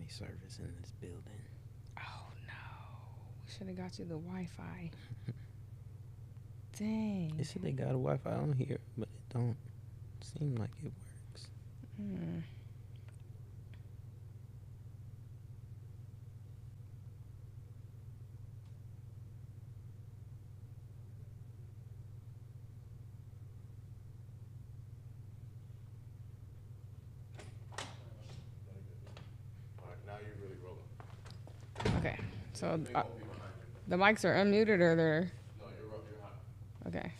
any service in this building. Oh no. We should have got you the Wi-Fi. Dang. They said they got a Wi-Fi on here, but it don't seem like it works. Hmm. All right, now you're really rolling. Okay. So the mics are unmuted or they're... No, you're hot. Okay.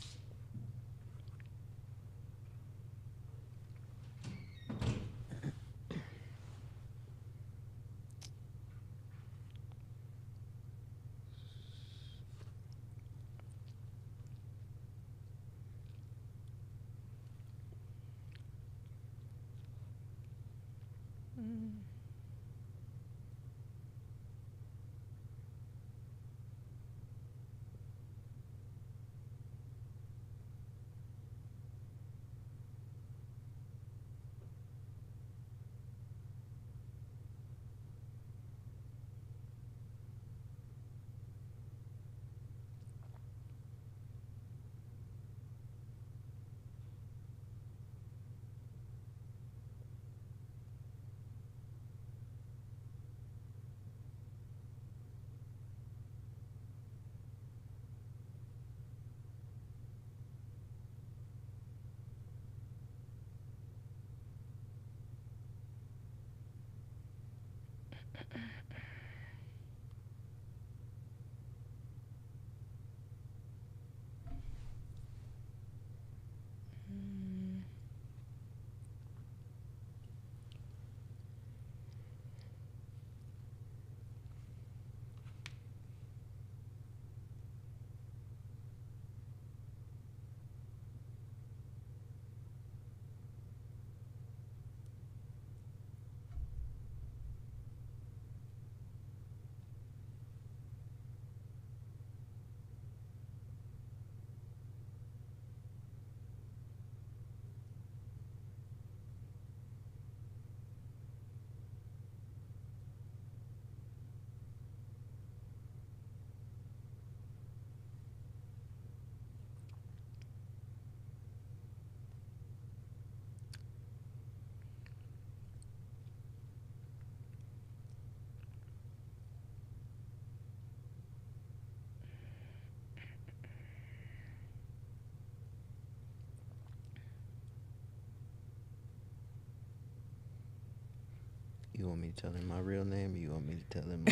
You want me to tell him my real name, or you want me to tell him?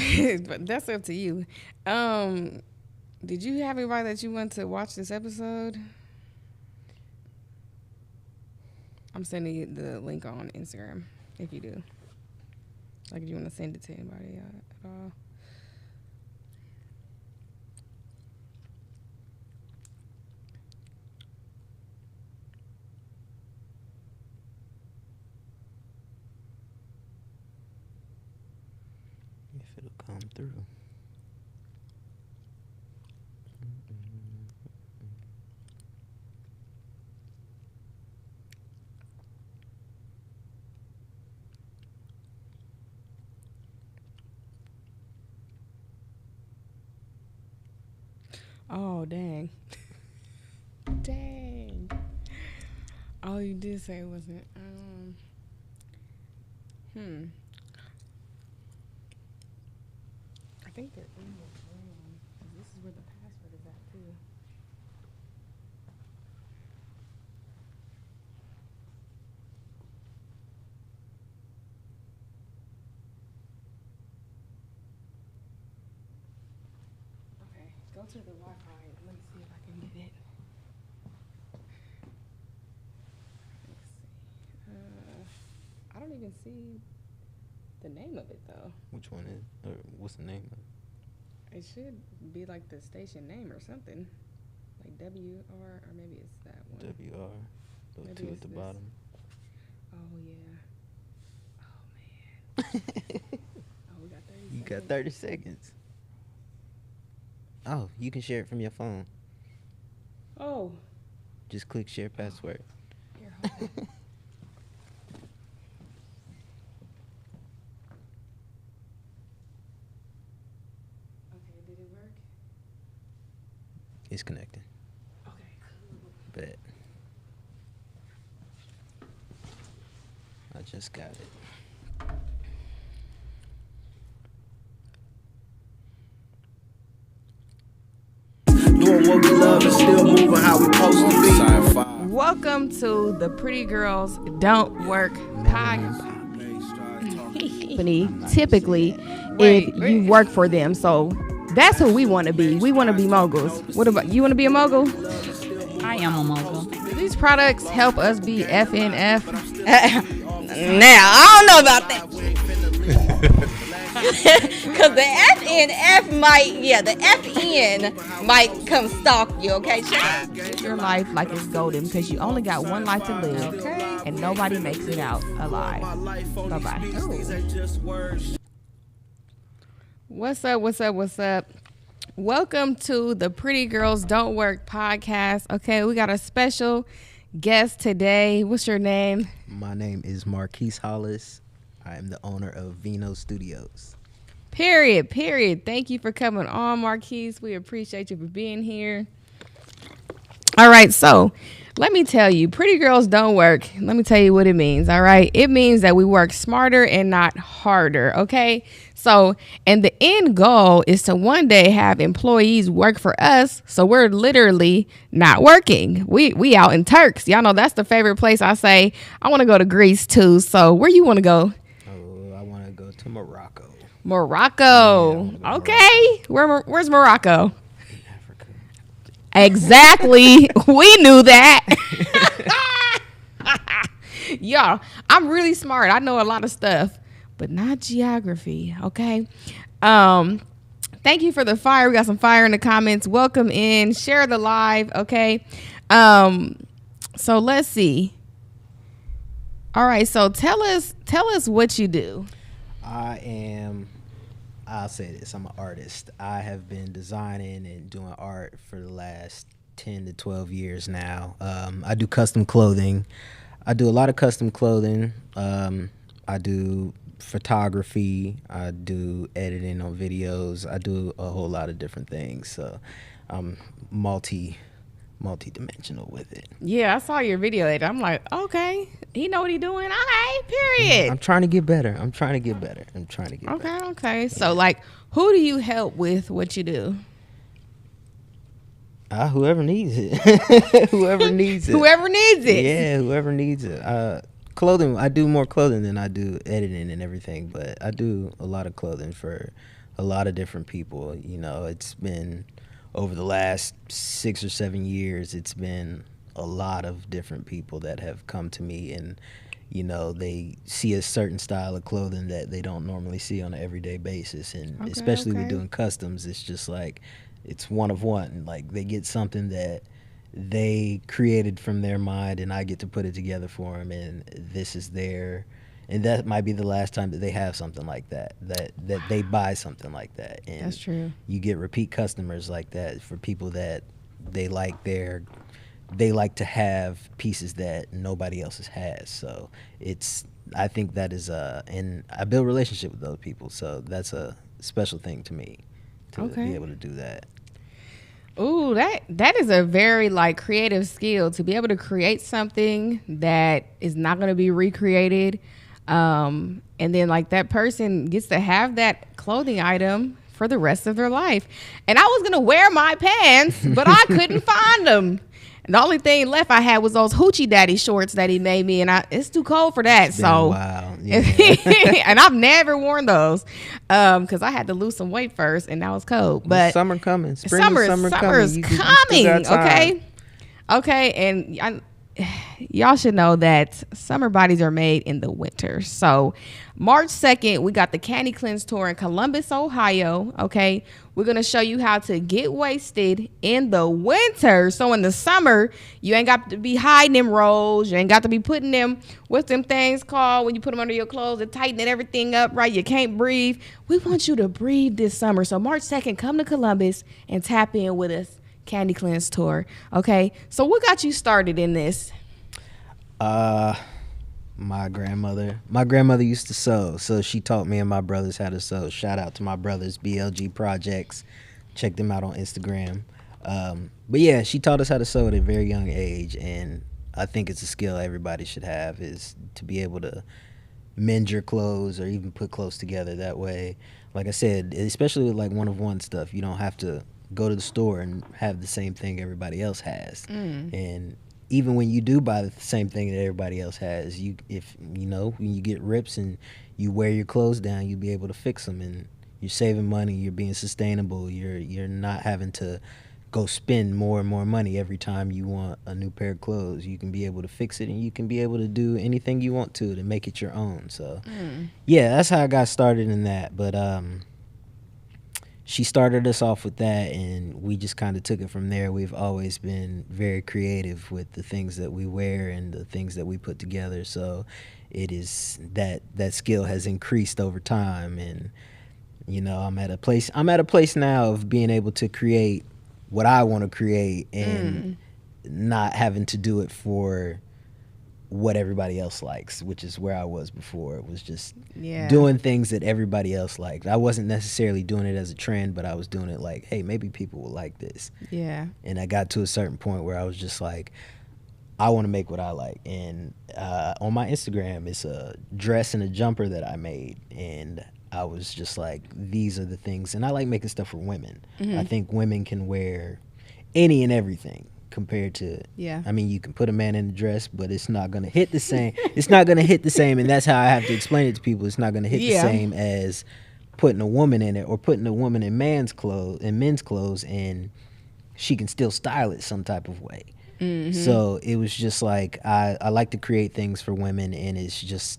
But that's up to you. Did you have anybody that you want to watch this episode? I'm sending you the link on Instagram if you do. Like, if you want to send it to anybody at all. If it'll come through. Oh, dang. Dang. Oh, you did say it wasn't. I think they're in this room. 'Cause this is where the password is at, too. Okay, go to the Wi-Fi and let me see if I can get it. Let's see. I don't even see the name of it, though. Which one is, or what's the name of it? It should be like the station name or something. Like WR, or maybe it's that one. WR. Those Maybe two at it's the this. bottom. Oh, yeah. Oh, man. Oh, we got 30 seconds. You got 30 seconds. Oh, you can share it from your phone. Oh. Just click share password. Here, hold on. It's connecting. Okay, Bet. I just got it. Doing what we love and still moving how we supposed to be. cool. Welcome to the Pretty Girls Don't Work podcast. Typically, if you work for them, so that's who we want to be. We want to be moguls. What about you? Want to be a mogul? I am a mogul. Do these products help us be FNF? Now, I don't know about that. Because the FNF the FN might come stalk you, okay? Live your life like it's golden because you only got one life to live, and nobody makes it out alive. Bye-bye. What's up, what's up, what's up? Welcome to the Pretty Girls Don't Work podcast. Okay, we got a special guest today. What's your name? My name is Marquise Hollis. I am the owner of Vino Studios. Period. Thank you for coming on, Marquise. We appreciate you for being here. All right, so let me tell you, Pretty Girls Don't Work. Let me tell you what it means, all right? It means that we work smarter and not harder, okay? So, and the end goal is to one day have employees work for us, so we're literally not working. We out in Turks. Y'all know that's the favorite place I say. I want to go to Greece, too. So, where you want to go? Oh, I want to go to Morocco. Morocco. Yeah, okay. Where's Morocco? Africa. Exactly. We knew that. Y'all, I'm really smart. I know a lot of stuff, but not geography. Okay. Thank you for the fire. We got some fire in the comments. Welcome in. Share the live. Okay. So let's see. All right. So tell us what you do. I'll say this, I'm an artist. I have been designing and doing art for the last 10 to 12 years now. I do custom clothing. I do a lot of custom clothing. I do photography. I do editing on videos. I do a whole lot of different things. So I'm multi-dimensional with it. Yeah, I saw your video later. I'm like, okay, he know what he doing. Okay, period. I'm trying to get better. Okay. So, like, who do you help with what you do? Whoever needs it. Whoever needs it. Whoever needs it. Yeah, whoever needs it. Clothing. I do more clothing than I do editing and everything, but I do a lot of clothing for a lot of different people. You know, it's been over the last 6 or 7 years, it's been a lot of different people that have come to me and, you know, they see a certain style of clothing that they don't normally see on an everyday basis. And especially with doing customs, it's just like, it's one of one. Like, they get something that they created from their mind and I get to put it together for them, and this is their, and that might be the last time that they have something like that they buy something like that. And that's true. You get repeat customers like that for people that they like to have pieces that nobody else has. So I think that is and I build relationship with those people. So that's a special thing to me to be able to do that. Ooh, that is a very like creative skill to be able to create something that is not going to be recreated. And then like that person gets to have that clothing item for the rest of their life. And I was going to wear my pants, but I couldn't find them. And the only thing left I had was those Hoochie Daddy shorts that he made me, and it's too cold for that. So, wow. Yeah. And I've never worn those because I had to lose some weight first, and now it's cold. But summer coming, summer's coming. Okay, and y'all should know that summer bodies are made in the winter. So March 2nd, we got the Candy Cleanse Tour in Columbus, Ohio. Okay. We're going to show you how to get wasted in the winter. So in the summer, you ain't got to be hiding them rolls. You ain't got to be putting them, what's them things called when you put them under your clothes and tightening everything up, right? You can't breathe. We want you to breathe this summer. So March 2nd, come to Columbus and tap in with us. Candy Cleanse Tour. Okay. So what got you started in this? My grandmother used to sew, so she taught me and my brothers how to sew. Shout out to my brothers, BLG Projects. Check them out on Instagram. But yeah, she taught us how to sew at a very young age, and I think it's a skill everybody should have, is to be able to mend your clothes or even put clothes together that way. Like I said, especially with like one of one stuff, you don't have to go to the store and have the same thing everybody else has. And even when you do buy the same thing that everybody else has, if you know, when you get rips and you wear your clothes down, you'll be able to fix them, and you're saving money, you're being sustainable, you're not having to go spend more and more money every time you want a new pair of clothes. You can be able to fix it, and you can be able to do anything you want to make it your own. So yeah, that's how I got started in that. But she started us off with that, and we just kind of took it from there. We've always been very creative with the things that we wear and the things that we put together. So it is that skill has increased over time, and you know, I'm at a place now of being able to create what I want to create and not having to do it for what everybody else likes, which is where I was before. It was just doing things that everybody else liked. I wasn't necessarily doing it as a trend, but I was doing it like, hey, maybe people will like this. Yeah. And I got to a certain point where I was just like, I want to make what I like. And on my Instagram, it's a dress and a jumper that I made, and I was just like, these are the things. And I like making stuff for women. I think women can wear any and everything compared to, I mean, you can put a man in a dress, but it's not going to hit the same. It's not going to hit the same. And that's how I have to explain it to people. It's not going to hit the same as putting a woman in it, or putting a woman in men's clothes, and she can still style it some type of way. So it was just like, I like to create things for women, and it's just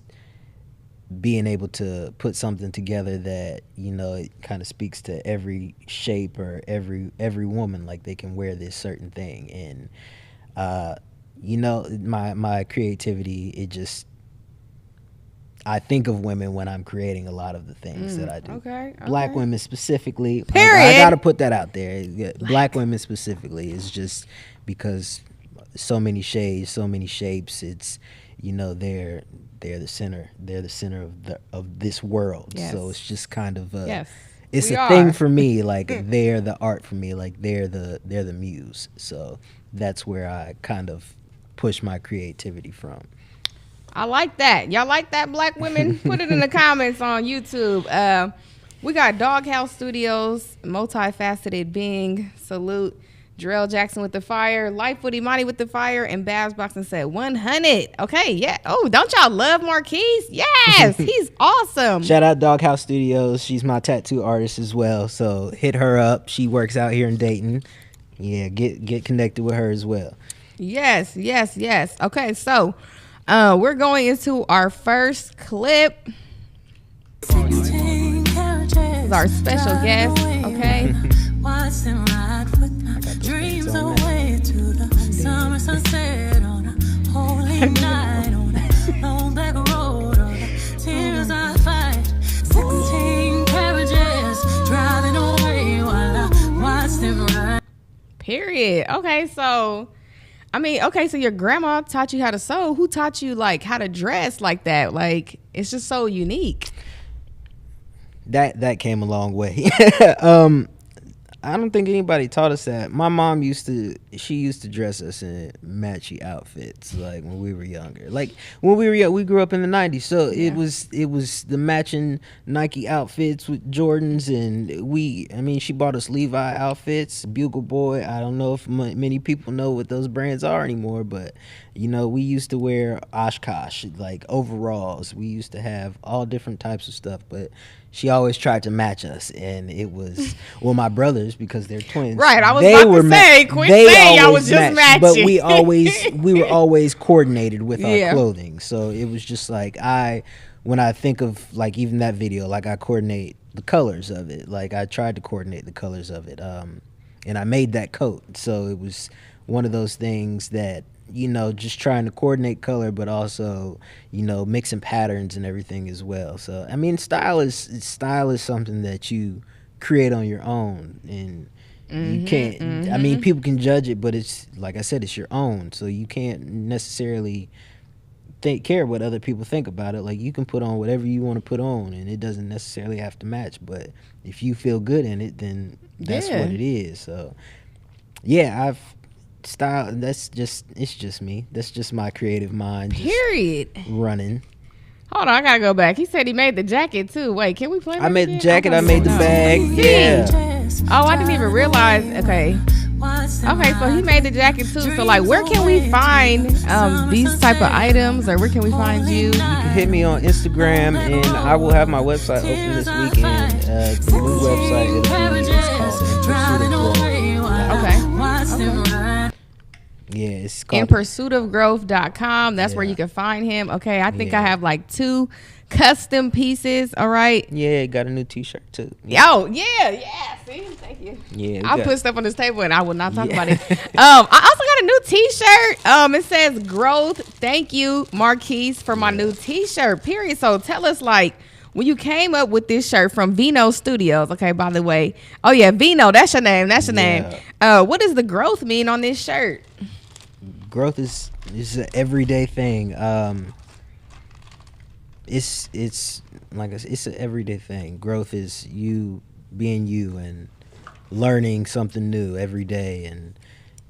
being able to put something together that, you know, it kind of speaks to every shape or every woman, like they can wear this certain thing. And you know, my creativity, it just, I think of women when I'm creating a lot of the things that I do. Okay. Black women specifically. Period. I gotta put that out there. Yeah, black women specifically is just because so many shades, so many shapes. It's, you know, they're the center. They're the center of this world. Yes. So it's just kind of we it's a are. thing for me. Like they're the art for me. Like they're the muse. So that's where I kind of push my creativity from. I like that. Y'all like that, black women? Put it in the comments on YouTube. We got Doghouse Studios, multifaceted being. Salute. Jarrell Jackson with the fire, Life with Imani with the fire, and Babs Boxing said 100. Okay, yeah. Oh, don't y'all love Marquise? Yes, he's awesome. Shout out Doghouse Studios. She's my tattoo artist as well. So hit her up. She works out here in Dayton. Yeah, get connected with her as well. Yes. Okay, so we're going into our first clip. This is our special guest. Okay. Watch them ride with my dreams away to the summer sunset on a holy night on a long back road on the tears I fight. 16 carriages driving away while I watch them ride. Period. Okay, so so your grandma taught you how to sew. Who taught you like how to dress like that? Like, it's just so unique. That came a long way. I don't think anybody taught us that. My mom used to dress us in matchy outfits, like when we were younger. Like when we were young, we grew up in the 90s, so it was the matching Nike outfits with Jordans, and she bought us Levi outfits, Bugle Boy. I don't know if many people know what those brands are anymore, but you know, we used to wear Oshkosh, like overalls. We used to have all different types of stuff, but she always tried to match us, and it was, well, my brothers, because they're twins. Right, I was about to say, quit saying y'all was just matching. But we were always coordinated with our clothing. So it was just like, when I think of like even that video, like I coordinate the colors of it. Like I tried to coordinate the colors of it. And I made that coat. So it was one of those things that, you know, just trying to coordinate color, but also, you know, mixing patterns and everything as well. So I mean, style is something that you create on your own, and you can't. I mean, people can judge it, but it's like I said, it's your own. So you can't necessarily care what other people think about it. Like you can put on whatever you want to put on, and it doesn't necessarily have to match. But if you feel good in it, then that's what it is. So yeah, I've style. It's just me. That's just my creative mind. Just Period. running. Hold on, I gotta go back. He said he made the jacket too. Wait, can we play? I that made the again? jacket. I thought made the no. bag. Yeah. Oh, I didn't even realize. Okay. Okay, so he made the jacket too. So like, where can we find these type of items, or where can we find you? You can hit me on Instagram, and I will have my website open this weekend. The new website it's called In Pursuit of Growth. Okay. Yeah, it's called InPursuitOfGrowth.com. That's where Yeah. you can find him. Okay, I think I Yeah. have like 2 custom pieces. All right. Yeah, got a new T-shirt too. Oh yeah. See, thank you. Yeah, we I'll got- put stuff on this table and I will not talk Yeah. about it. I also got a new T-shirt. It says "Growth." Thank you, Marquise, for my new T-shirt. Period. So tell us, like, when you came up with this shirt from Vino Studios. Okay, by the way. Oh yeah, Vino. That's your name. That's your name. What does the growth mean on this shirt? Growth is an everyday thing. It's like I said, it's an everyday thing. Growth is you being you and learning something new every day and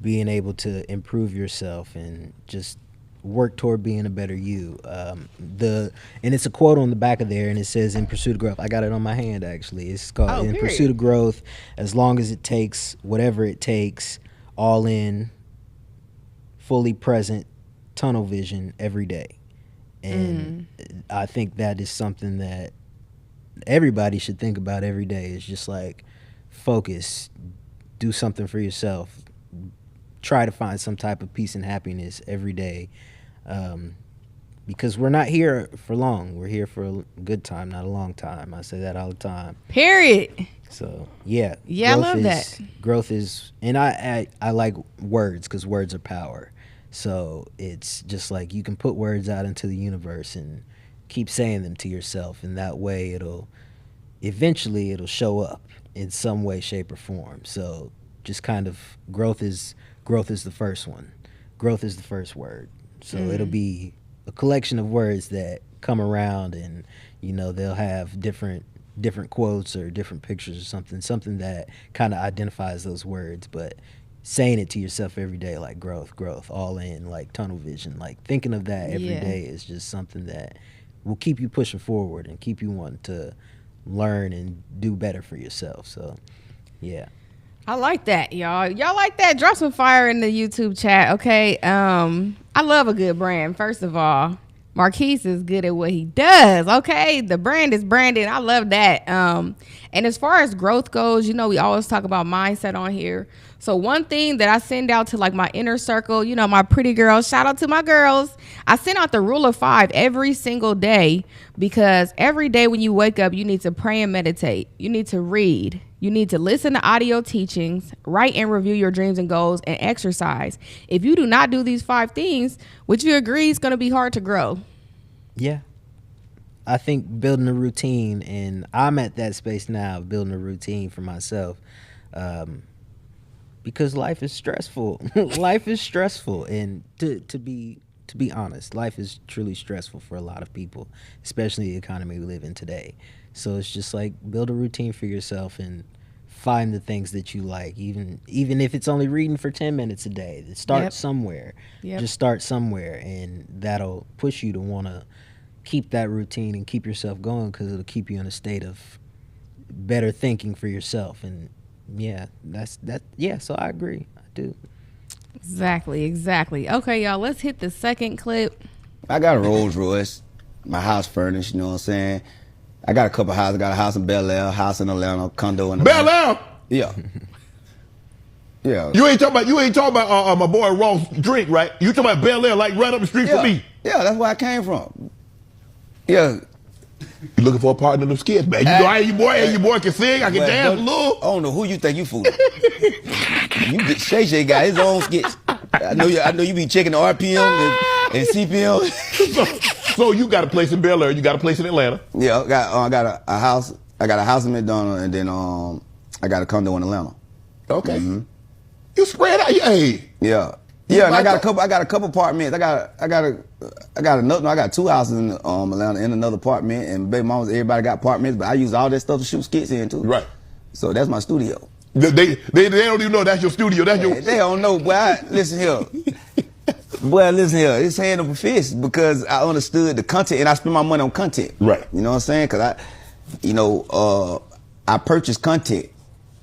being able to improve yourself and just work toward being a better you. And it's a quote on the back of there, and it says "In pursuit of growth." I got it on my hand actually. It's called "In period. pursuit of growth." As long as it takes, whatever it takes, all in, fully present, tunnel vision every day. And I think that is something that everybody should think about every day. It's just like focus, do something for yourself, try to find some type of peace and happiness every day, because we're not here for long. We're here for a good time, not a long time. I say that all the time. Period. So yeah, Yeah, I love that. Growth is, and I like words because words are power. So it's just like you can put words out into the universe and keep saying them to yourself, and that way it'll show up in some way, shape, or form. So just kind of growth is the first one. Growth is the first word. So it'll be a collection of words that come around, and they'll have different quotes or different pictures or something that kind of identifies those words, but saying it to yourself every day, like growth, all in, like tunnel vision, like thinking of that every day is just something that will keep you pushing forward and keep you wanting to learn and do better for yourself. So, yeah. I like that, y'all. Y'all like that? Drop some fire in the YouTube chat, okay? I love a good brand, first of all. Marquise is good at what he does, okay? The brand is branded. I love that. And as far as growth goes, we always talk about mindset on here. So one thing that I send out to like my inner circle, my pretty girls, shout out to my girls. I send out the rule of 5 every single day, because every day when you wake up, you need to pray and meditate. You need to read. You need to listen to audio teachings, write and review your dreams and goals, and exercise. If you do not do these 5 things, would you agree it's going to be hard to grow? Yeah. I think building a routine, and I'm at that space now, building a routine for myself, because life is stressful. Life is stressful, and to be honest, life is truly stressful for a lot of people, especially the economy we live in today. So it's just like build a routine for yourself and find the things that you like, even if it's only reading for 10 minutes a day. Start somewhere. Just start somewhere, and that'll push you to want to keep that routine and keep yourself going, because it'll keep you in a state of better thinking for yourself. And so I agree. I do. Exactly. Okay, y'all, let's hit the second clip. I got a Rolls Royce, my house furnished, you know what I'm saying? I got a couple houses. I got a house in Bel Air, house in Atlanta, condo in Bel Air? Yeah. Yeah. You ain't talking about my boy Ross Drink, right? You talking about Bel Air, like right up the street Yeah. from me. Yeah, that's where I came from. Yeah. You looking for a partner in them skits, man? You know, hey, your boy can sing, I can Well, dance a I little. don't know who you think you fooling. You get Shay got his own skits. I know you be checking the RPM and CPM. So you got a place in Bel Air, you got a place in Atlanta. Yeah, I got a house. I got a house in McDonough, and then I got a condo in Atlanta. Okay. You spread out, hey. Yeah. Yeah, and I got a couple apartments. I got 2 houses in Atlanta and another apartment, and baby mamas, everybody got apartments, but I use all that stuff to shoot skits in too. Right. So that's my studio. They don't even know that's your studio. That's your. They don't know, boy. Listen here. Boy, listen here. It's hand over fist because I understood the content and I spend my money on content. Right. You know what I'm saying? Because I purchase content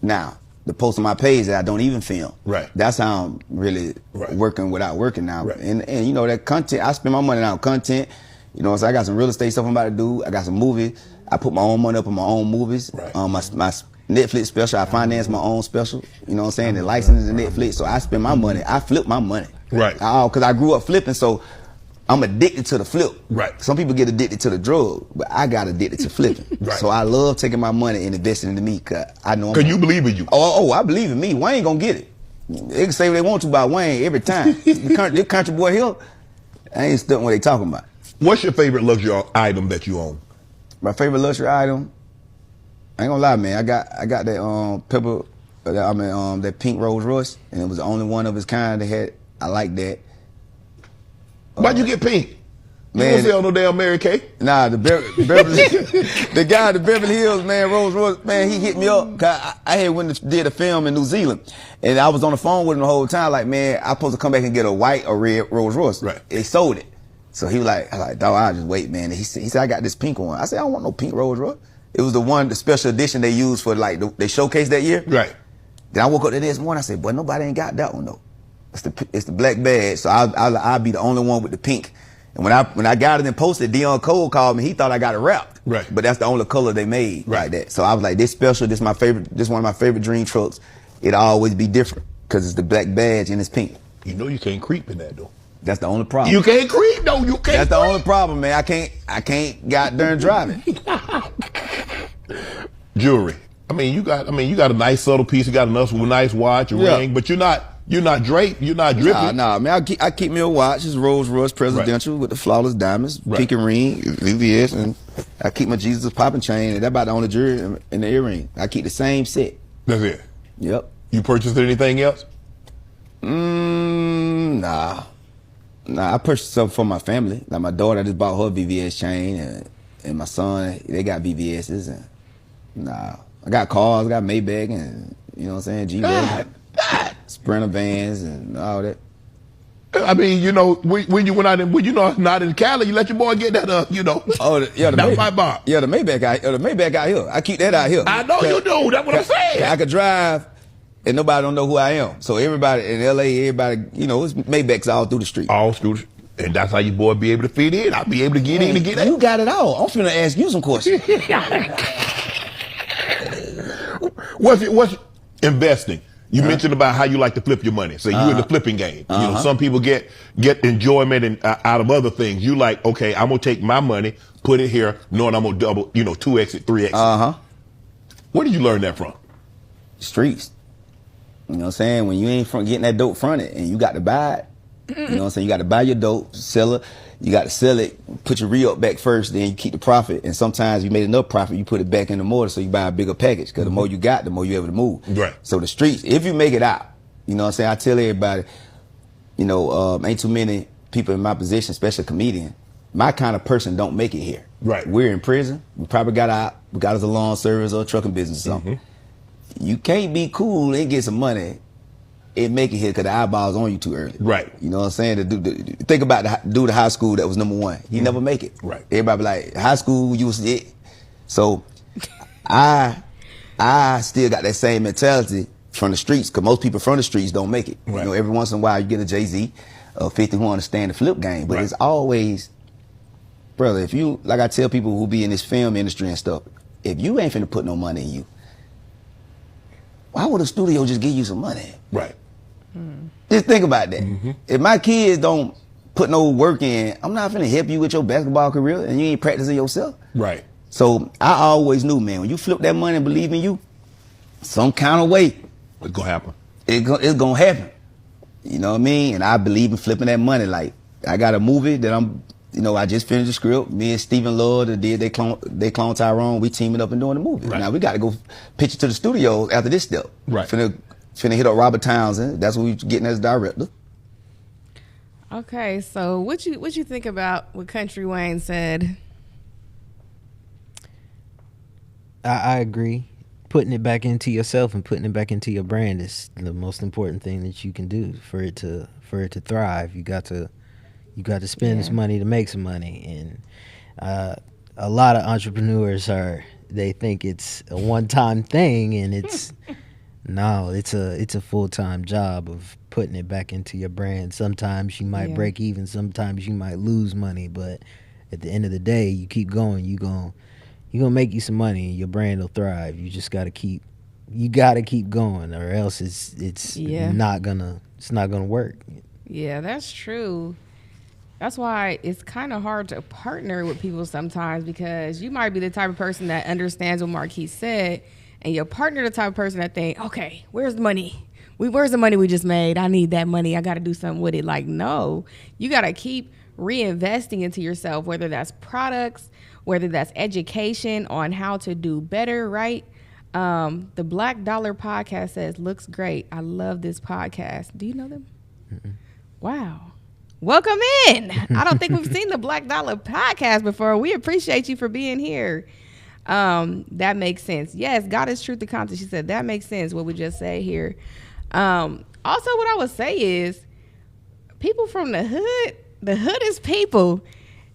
now to post on my page that I don't even film. Right. That's how I'm really working without working now. Right. And you know, that content, I spend my money on content. You know, so I got some real estate stuff I'm about to do. I got some movies. I put my own money up on my own movies. Right. My Netflix special, I finance my own special. You know what I'm saying? The license to Netflix. So I spend my money. I flip my money. Right. Because I grew up flipping, so I'm addicted to the flip. Right. Some people get addicted to the drug, but I got addicted to flipping. Right. So I love taking my money and investing into me because I know. Because you believe in you. I believe in me. Wayne gonna get it. They can say what they want to about Wayne every time. This country boy here, I ain't stuck what they talking about. What's your favorite luxury item that you own? My favorite luxury item, I ain't gonna lie, man. I got that that pink Rolls Royce, and it was the only one of its kind that had. I like that. Why'd you get pink? Man, You don't sell no damn Mary Kay? Nah, the guy at the Beverly Hills, man, Rolls Royce, man, he hit me up. Cause I had did a film in New Zealand, and I was on the phone with him the whole time. Like, man, I'm supposed to come back and get a white or red Rolls Royce. Right. They sold it, so he was like, dog, I'll just wait, man. And he said, I got this pink one. I said, I don't want no pink Rolls Royce. It was the special edition they used for like they showcase that year. Right. Then I woke up the next morning. I said, boy, nobody ain't got that one though. It's the black badge, so I'll be the only one with the pink. And when I got it and posted, Dion Cole called me. He thought I got it wrapped. Right. But that's the only color they made like that. So I was like, this special. This my favorite. This one of my favorite dream trucks. It'll always be different because it's the black badge and it's pink. You know you can't creep in that though. That's the only problem. You can't creep though. You can't. That's the creep. only problem, man. I can't got darn driving. Jewelry. I mean, you got a nice subtle piece. You got a nice watch, a ring, but you're not draped. You're not dripping. Nah, man. I keep me a watch. It's Rolls Royce Presidential with the flawless diamonds, pinky ring, VVS, and I keep my Jesus popping chain. And that's about the only jewelry and the earring. I keep the same set. That's it. Yep. You purchased anything else? Nah. I purchased something for my family. Like my daughter, I just bought her VVS chain, and my son, they got VVS's. And nah, I got cars, I got Maybach, and you know what I'm saying, G-Wagon, Sprinter vans, and all that. I mean, you know, when you went out and when you know not in Cali, you let your boy get that, you know. Oh, the that was my bar. Yeah, the Maybach out here. I keep that out here. I know you do. That's what I'm saying. I could drive, and nobody don't know who I am. So everybody in LA, you know, it's Maybachs all through the street. All through the and that's how your boy be able to fit in. I'll be able to get in and get out. You got it all. I'm finna ask you some questions. What's investing? You mentioned about how you like to flip your money. So you in the flipping game. You know, some people get enjoyment out of other things. You like, okay, I'm gonna take my money, put it here, knowing I'm gonna double, 2x it, 3x it. Where did you learn that from? Streets. You know what I'm saying? When you ain't getting that dope fronted and you got to buy it, you know what I'm saying? You got to buy your dope, sell it. You got to sell it, put your re-up back first, then you keep the profit. And sometimes you made enough profit, you put it back in the motor, so you buy a bigger package. Because the more you got, the more you able to move. Right. So the streets, if you make it out, you know what I'm saying? I tell everybody, ain't too many people in my position, especially a comedian. My kind of person don't make it here. Right. We're in prison. We probably got out. We got us a lawn service or a trucking business or something. You can't be cool and get some money and make it here because the eyeballs on you too early. Right. You know what I'm saying? Think about the dude at high school that was #1. He never make it. Right. Everybody be like, high school, you was it. So I still got that same mentality from the streets because most people from the streets don't make it. Right. You know, every once in a while you get a Jay-Z or 50 who understand the flip game, but it's always, brother, if you, like I tell people who be in this film industry and stuff, if you ain't finna put no money in you, why would a studio just give you some money? Right. Just think about that. If my kids don't put no work in, I'm not finna help you with your basketball career and you ain't practicing yourself. Right. So I always knew, man, when you flip that money and believe in you, some kind of way, It's gonna happen. it's gonna happen. You know what I mean? And I believe in flipping that money. Like, I got a movie that I just finished the script. Me and Stephen Lord that did They Clone Tyrone. We teaming up and doing the movie. Right. Now we got to go pitch it to the studios after this step. Right. Finna hit up Robert Townsend. That's what we getting as director. Okay, so what you think about what Country Wayne said? I agree. putting it back into yourself and putting it back into your brand is the most important thing that you can do for it to thrive. You got to spend some money to make some money, and a lot of entrepreneurs they think it's a one-time thing, and it's no, it's a full-time job of putting it back into your brand. Sometimes you might break even, sometimes you might lose money, but at the end of the day, you keep going, you're gonna make you some money, and your brand will thrive. You just gotta keep going, or else it's not gonna work. Yeah, that's true. That's why it's kind of hard to partner with people sometimes, because you might be the type of person that understands what Marquis said, and your partner the type of person that think, okay, where's the money? Where's the money we just made? I need that money. I got to do something with it. Like, no, you got to keep reinvesting into yourself, whether that's products, whether that's education on how to do better, right? The Black Dollar podcast says, looks great. I love this podcast. Do you know them? Mm-mm. Wow. Welcome in. I don't think we've seen the Black Dollar podcast before. We appreciate you for being here. That makes sense. Yes, God is truth to content. She said that makes sense, what we just said here. Also, what I would say is people from the hood is people.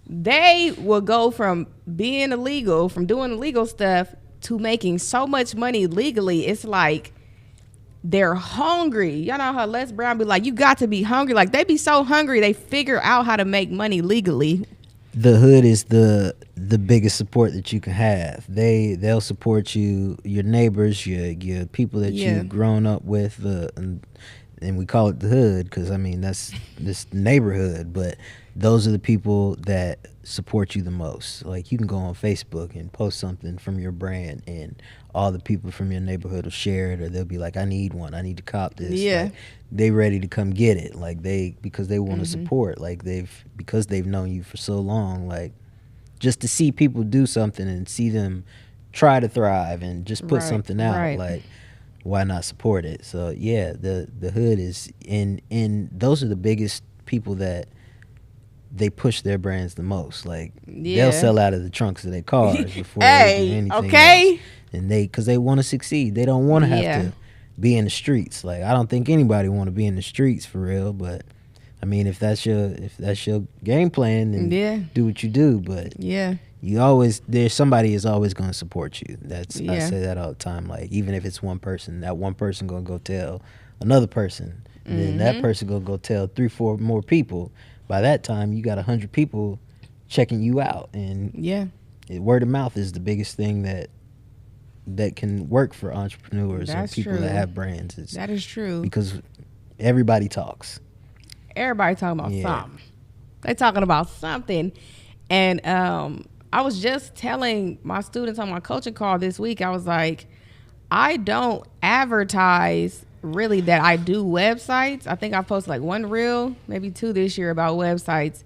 They will go from being illegal, from doing illegal stuff, to making so much money legally. It's like they're hungry. Y'all know how Les Brown be like, you got to be hungry. Like, they be so hungry, they figure out how to make money legally. The hood is the biggest support that you can have. They'll support you, your neighbors, your people that you've grown up with, and we call it the hood because, I mean, that's this neighborhood, but those are the people that support you the most. Like, you can go on Facebook and post something from your brand, and all the people from your neighborhood will share it, or they'll be like, I need one, I need to cop this. Yeah. Like, they ready to come get it. Like, because they want to support. Like, because they've known you for so long. Like, just to see people do something and see them try to thrive and just put something out, like, why not support it? So yeah, the hood is in those are the biggest people that they push their brands the most. Like, they'll sell out of the trunks of their cars before they do anything else. And because they want to succeed, they don't want to have to be in the streets. Like, I don't think anybody want to be in the streets for real, but I mean, if that's your game plan, then do what you do. But there's somebody is always going to support you. I say that all the time. Like, even if it's one person, that one person going to go tell another person, and then that person going to go tell 3-4 more people. By that time, you got 100 people checking you out, and word of mouth is the biggest thing that can work for entrepreneurs or people that have brands. That is true, because everybody talks. Everybody talking about something. They talking about something, and I was just telling my students on my coaching call this week, I was like, I don't advertise really that I do websites. I think I posted like 1 reel, maybe 2 this year about websites.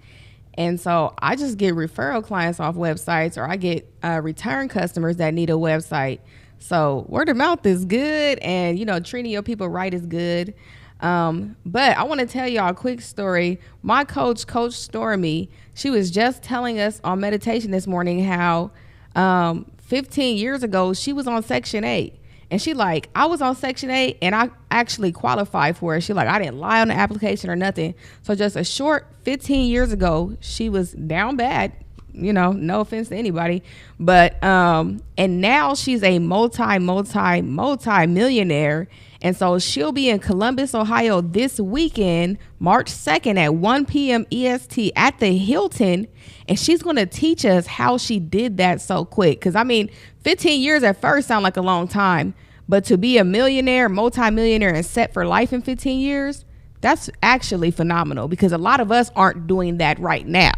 And so I just get referral clients off websites, or I get return customers that need a website. So word of mouth is good, and, you know, treating your people right is good. But I want to tell y'all a quick story. My coach, Coach Stormy, she was just telling us on meditation this morning how 15 years ago, she was on Section 8. And she like, I was on Section 8 and I actually qualified for it. She like, I didn't lie on the application or nothing. So just a short 15 years ago, she was down bad. You know, no offense to anybody, but and now she's a multi-millionaire. And so she'll be in Columbus, Ohio this weekend, March 2nd at 1 p.m. EST at the Hilton. And she's going to teach us how she did that so quick. Because, I mean, 15 years at first sound like a long time. But to be a millionaire, multi-millionaire, and set for life in 15 years, that's actually phenomenal. Because a lot of us aren't doing that right now.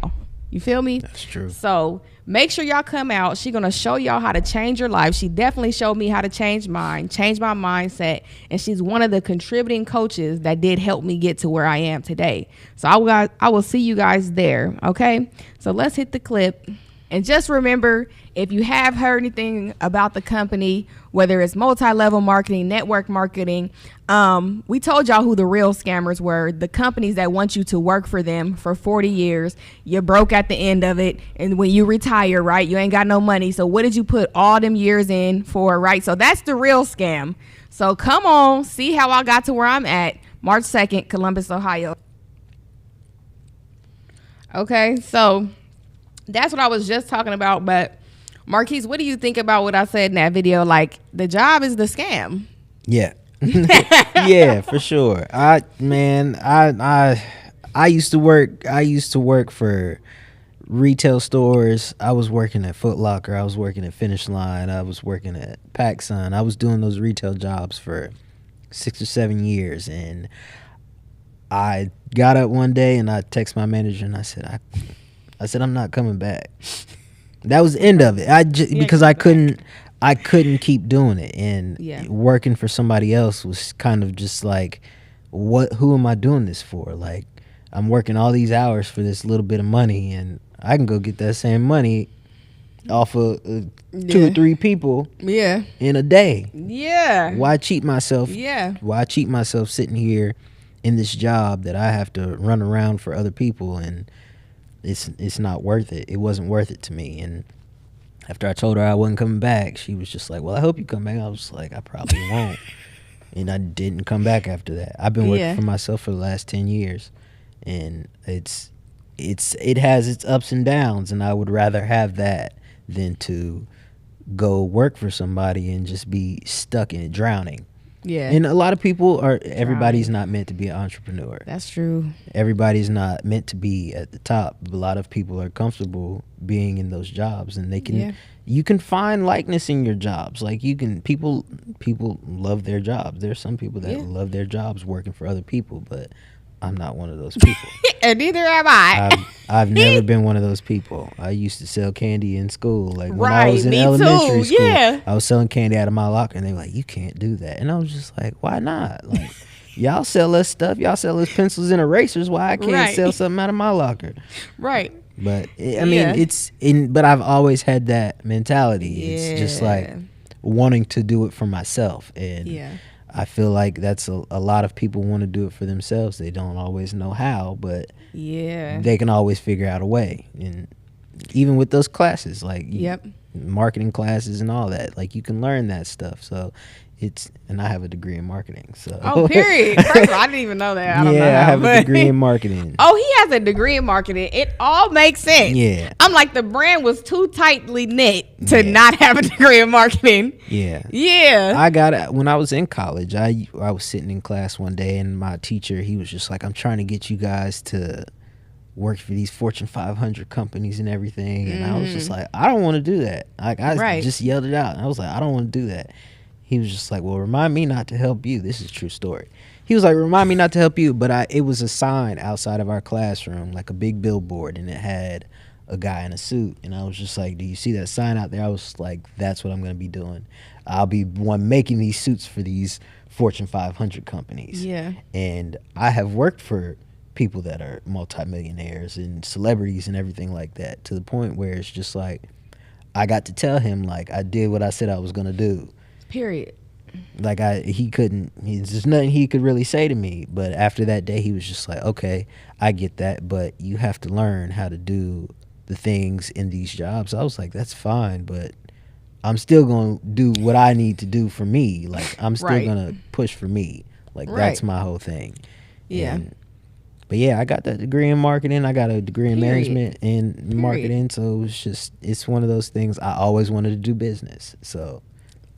You feel me? That's true. So make sure y'all come out. She's going to show y'all how to change your life. She definitely showed me how to change mine, change my mindset. And she's one of the contributing coaches that did help me get to where I am today. So I will see you guys there. Okay. So let's hit the clip And just remember, if you have heard anything about the company, whether it's multi-level marketing, network marketing, we told y'all who the real scammers were. The companies that want you to work for them for 40 years. You're broke at the end of it. And when you retire, right, you ain't got no money. So what did you put all them years in for, right? So that's the real scam. So come on, see how I got to where I'm at. March 2nd, Columbus, Ohio. Okay, so that's what I was just talking about. But Marquise, what do you think about what I said in that video? Like, the job is the scam. Yeah. Yeah, for sure. I used to work for retail stores. I was working at Foot Locker. I was working at Finish Line. I was working at PacSun. I was doing those retail jobs for 6 or 7 years, and I got up one day and I texted my manager and I said I'm not coming back. That was the end of it. Because I couldn't keep doing it, and working for somebody else was kind of just like, who am I doing this for? Like, I'm working all these hours for this little bit of money, and I can go get that same money off of 2 or 3 people in a day. Yeah. Why cheat myself? Yeah. Why cheat myself sitting here in this job that I have to run around for other people, and it's not worth it. It wasn't worth it to me. And after I told her I wasn't coming back, she was just like, well, I hope you come back. I was like, I probably won't. And I didn't come back after that. I've been working for myself for the last 10 years, and it has its ups and downs, and I would rather have that than to go work for somebody and just be stuck in it, drowning. Yeah. And a lot of people everybody's not meant to be an entrepreneur. That's true. Everybody's not meant to be at the top. A lot of people are comfortable being in those jobs, and you can find likeness in your jobs. Like, people love their jobs. There's some people that love their jobs working for other people, but I'm not one of those people. And neither am I. I've never been one of those people. I used to sell candy in school. Like, when I was in elementary school, I was selling candy out of my locker, and they were like, you can't do that. And I was just like, why not? Like, y'all sell us stuff. Y'all sell us pencils and erasers. Why I can't sell something out of my locker? Right. But but I've always had that mentality. It's just like wanting to do it for myself. And I feel like that's a lot of people want to do it for themselves. They don't always know how, but they can always figure out a way. And even with those classes, like marketing classes and all that, like, you can learn that stuff. So and I have a degree in marketing. So period. First of all, I didn't even know that. I don't know how, I have a degree in marketing. Oh, he has a degree in marketing. It all makes sense. Yeah. I'm like, the brand was too tightly knit to not have a degree in marketing. Yeah. Yeah. I got it when I was in college. I was sitting in class one day, and my teacher, he was just like, I'm trying to get you guys to work for these Fortune 500 companies and everything. And I was just like, I don't want to do that. Like, I just yelled it out. I was like, I don't want to do that. He was just like, well, remind me not to help you. This is a true story. He was like, remind me not to help you. But it was a sign outside of our classroom, like a big billboard, and it had a guy in a suit. And I was just like, do you see that sign out there? I was like, that's what I'm going to be doing. I'll be one making these suits for these Fortune 500 companies. Yeah. And I have worked for people that are multimillionaires and celebrities and everything like that, to the point where it's just like, I got to tell him, like, I did what I said I was going to do. Period. Like, there's nothing he could really say to me. But after that day, he was just like, okay, I get that, but you have to learn how to do the things in these jobs. I was like, that's fine, but I'm still going to do what I need to do for me. Like, I'm still going to push for me. Like, that's my whole thing. Yeah. But yeah, I got that degree in marketing. I got a degree in management and marketing. So it's one of those things. I always wanted to do business. So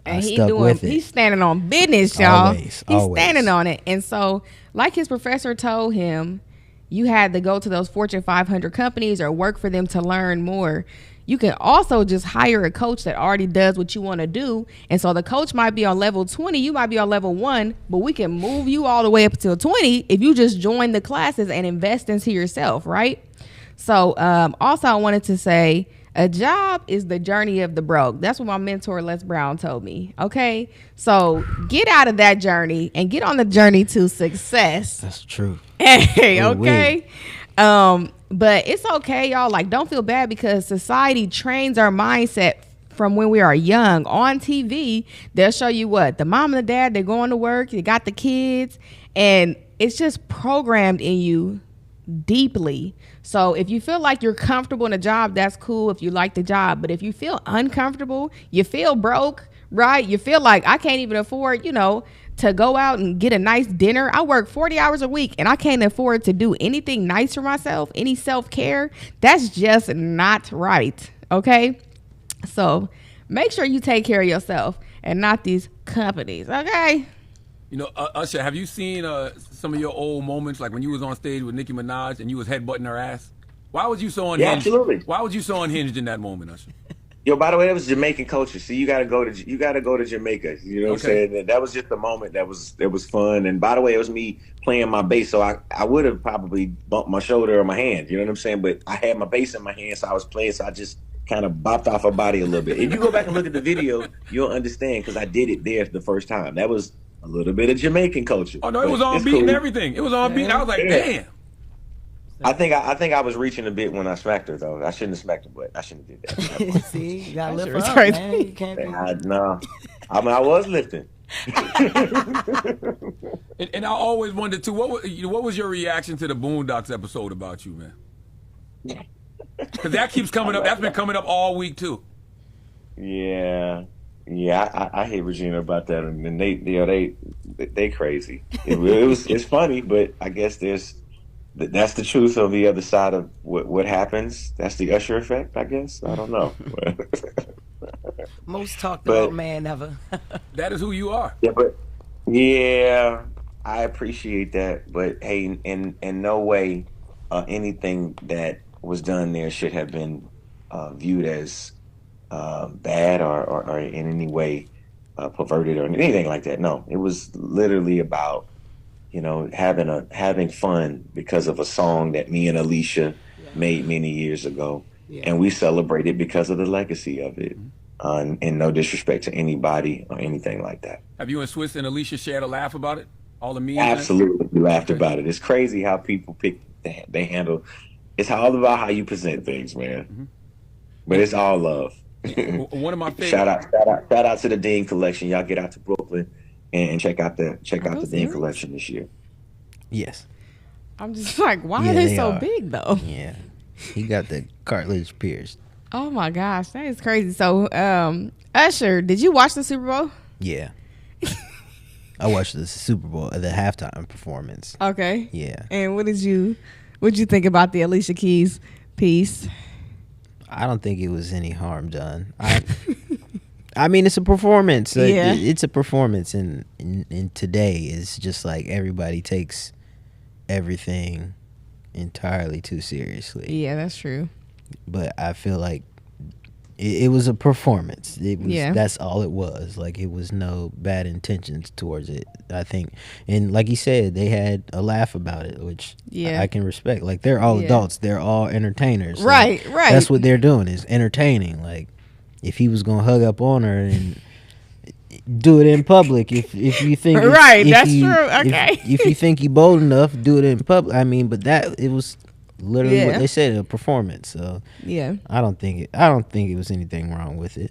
and he's standing on business, y'all. Always. He's standing on it. And so, like his professor told him, you had to go to those Fortune 500 companies or work for them to learn more. You can also just hire a coach that already does what you want to do. And so the coach might be on level 20, you might be on level 1, but we can move you all the way up to 20 if you just join the classes and invest into yourself, right? So also I wanted to say, a job is the journey of the broke. That's what my mentor Les Brown told me. Okay, so get out of that journey and get on the journey to success. That's true. Hey, okay. But it's okay, y'all. Like, don't feel bad because society trains our mindset from when we are young. On TV, they'll show you what? The mom and the dad, they're going to work, you got the kids, and it's just programmed in you deeply. So if you feel like you're comfortable in a job, that's cool if you like the job. But if you feel uncomfortable, you feel broke, right? You feel like I can't even afford, to go out and get a nice dinner. I work 40 hours a week and I can't afford to do anything nice for myself, any self-care. That's just not right. Okay. So make sure you take care of yourself and not these companies. Okay. Usher, have you seen some of your old moments, like when you was on stage with Nicki Minaj and you was headbutting her ass? Why was you so unhinged? Yeah, absolutely. Why was you so unhinged in that moment, Usher? Yo, by the way, that was Jamaican culture. So you gotta go to Jamaica. You know what I'm saying? That was just a moment that was fun. And by the way, it was me playing my bass. So I would have probably bumped my shoulder or my hand. You know what I'm saying? But I had my bass in my hand, so I was playing. So I just kind of bopped off her body a little bit. If you go back and look at the video, you'll understand because I did it there the first time. That was a little bit of Jamaican culture. Oh no, it was on beat and everything. It was on beat. I was like, damn. I think I was reaching a bit when I smacked her though. I shouldn't have smacked her, but I shouldn't have did that. See, you gotta lift her That's up, right. man. You can't be. No, I mean I was lifting. And I always wondered too, what was your reaction to the Boondocks episode about you, man? Because that keeps coming up. That's been coming up all week too. Yeah. I hate Regina about that, and they crazy. It's funny, but I guess that's the truth on the other side of what happens. That's the Usher effect, I guess. I don't know. Most talked about man ever. That is who you are. Yeah, I appreciate that, but hey, in no way anything that was done there should have been viewed as bad or in any way perverted or anything like that. No, it was literally about having fun because of a song that me and Alicia made many years ago, and we celebrated because of the legacy of it. And no disrespect to anybody or anything like that. Have you and Swiss and Alicia shared a laugh about it? All the memes? Absolutely, we laughed about it. It's crazy how people they handle. It's all about how you present things, man. Mm-hmm. But it's all love. One of my favorite. Shout out to the Dean Collection. Y'all get out to Brooklyn and check out the Dean Collection this year. Yes. I'm just like, why are they so big though? Yeah, he got the cartilage pierced. Oh my gosh, that is crazy. So, Usher, did you watch the Super Bowl? Yeah. I watched the Super Bowl, the halftime performance. Okay. Yeah. And what'd you think about the Alicia Keys piece? I don't think it was any harm done. I mean, it's a performance. Yeah. It's a performance, and today it's just like everybody takes everything entirely too seriously. Yeah, that's true. But I feel like it was a performance. It was, yeah. That's all it was. Like, it was no bad intentions towards it, I think. And like you said, they had a laugh about it, which I can respect. Like, they're all adults. They're all entertainers. Right, like, right. That's what they're doing, is entertaining. Like, if he was going to hug up on her and do it in public, if you think... Right, that's true. Okay. If you think you're bold enough, do it in public. I mean, but it was... literally what they said, a performance. So I don't think it was anything wrong with it,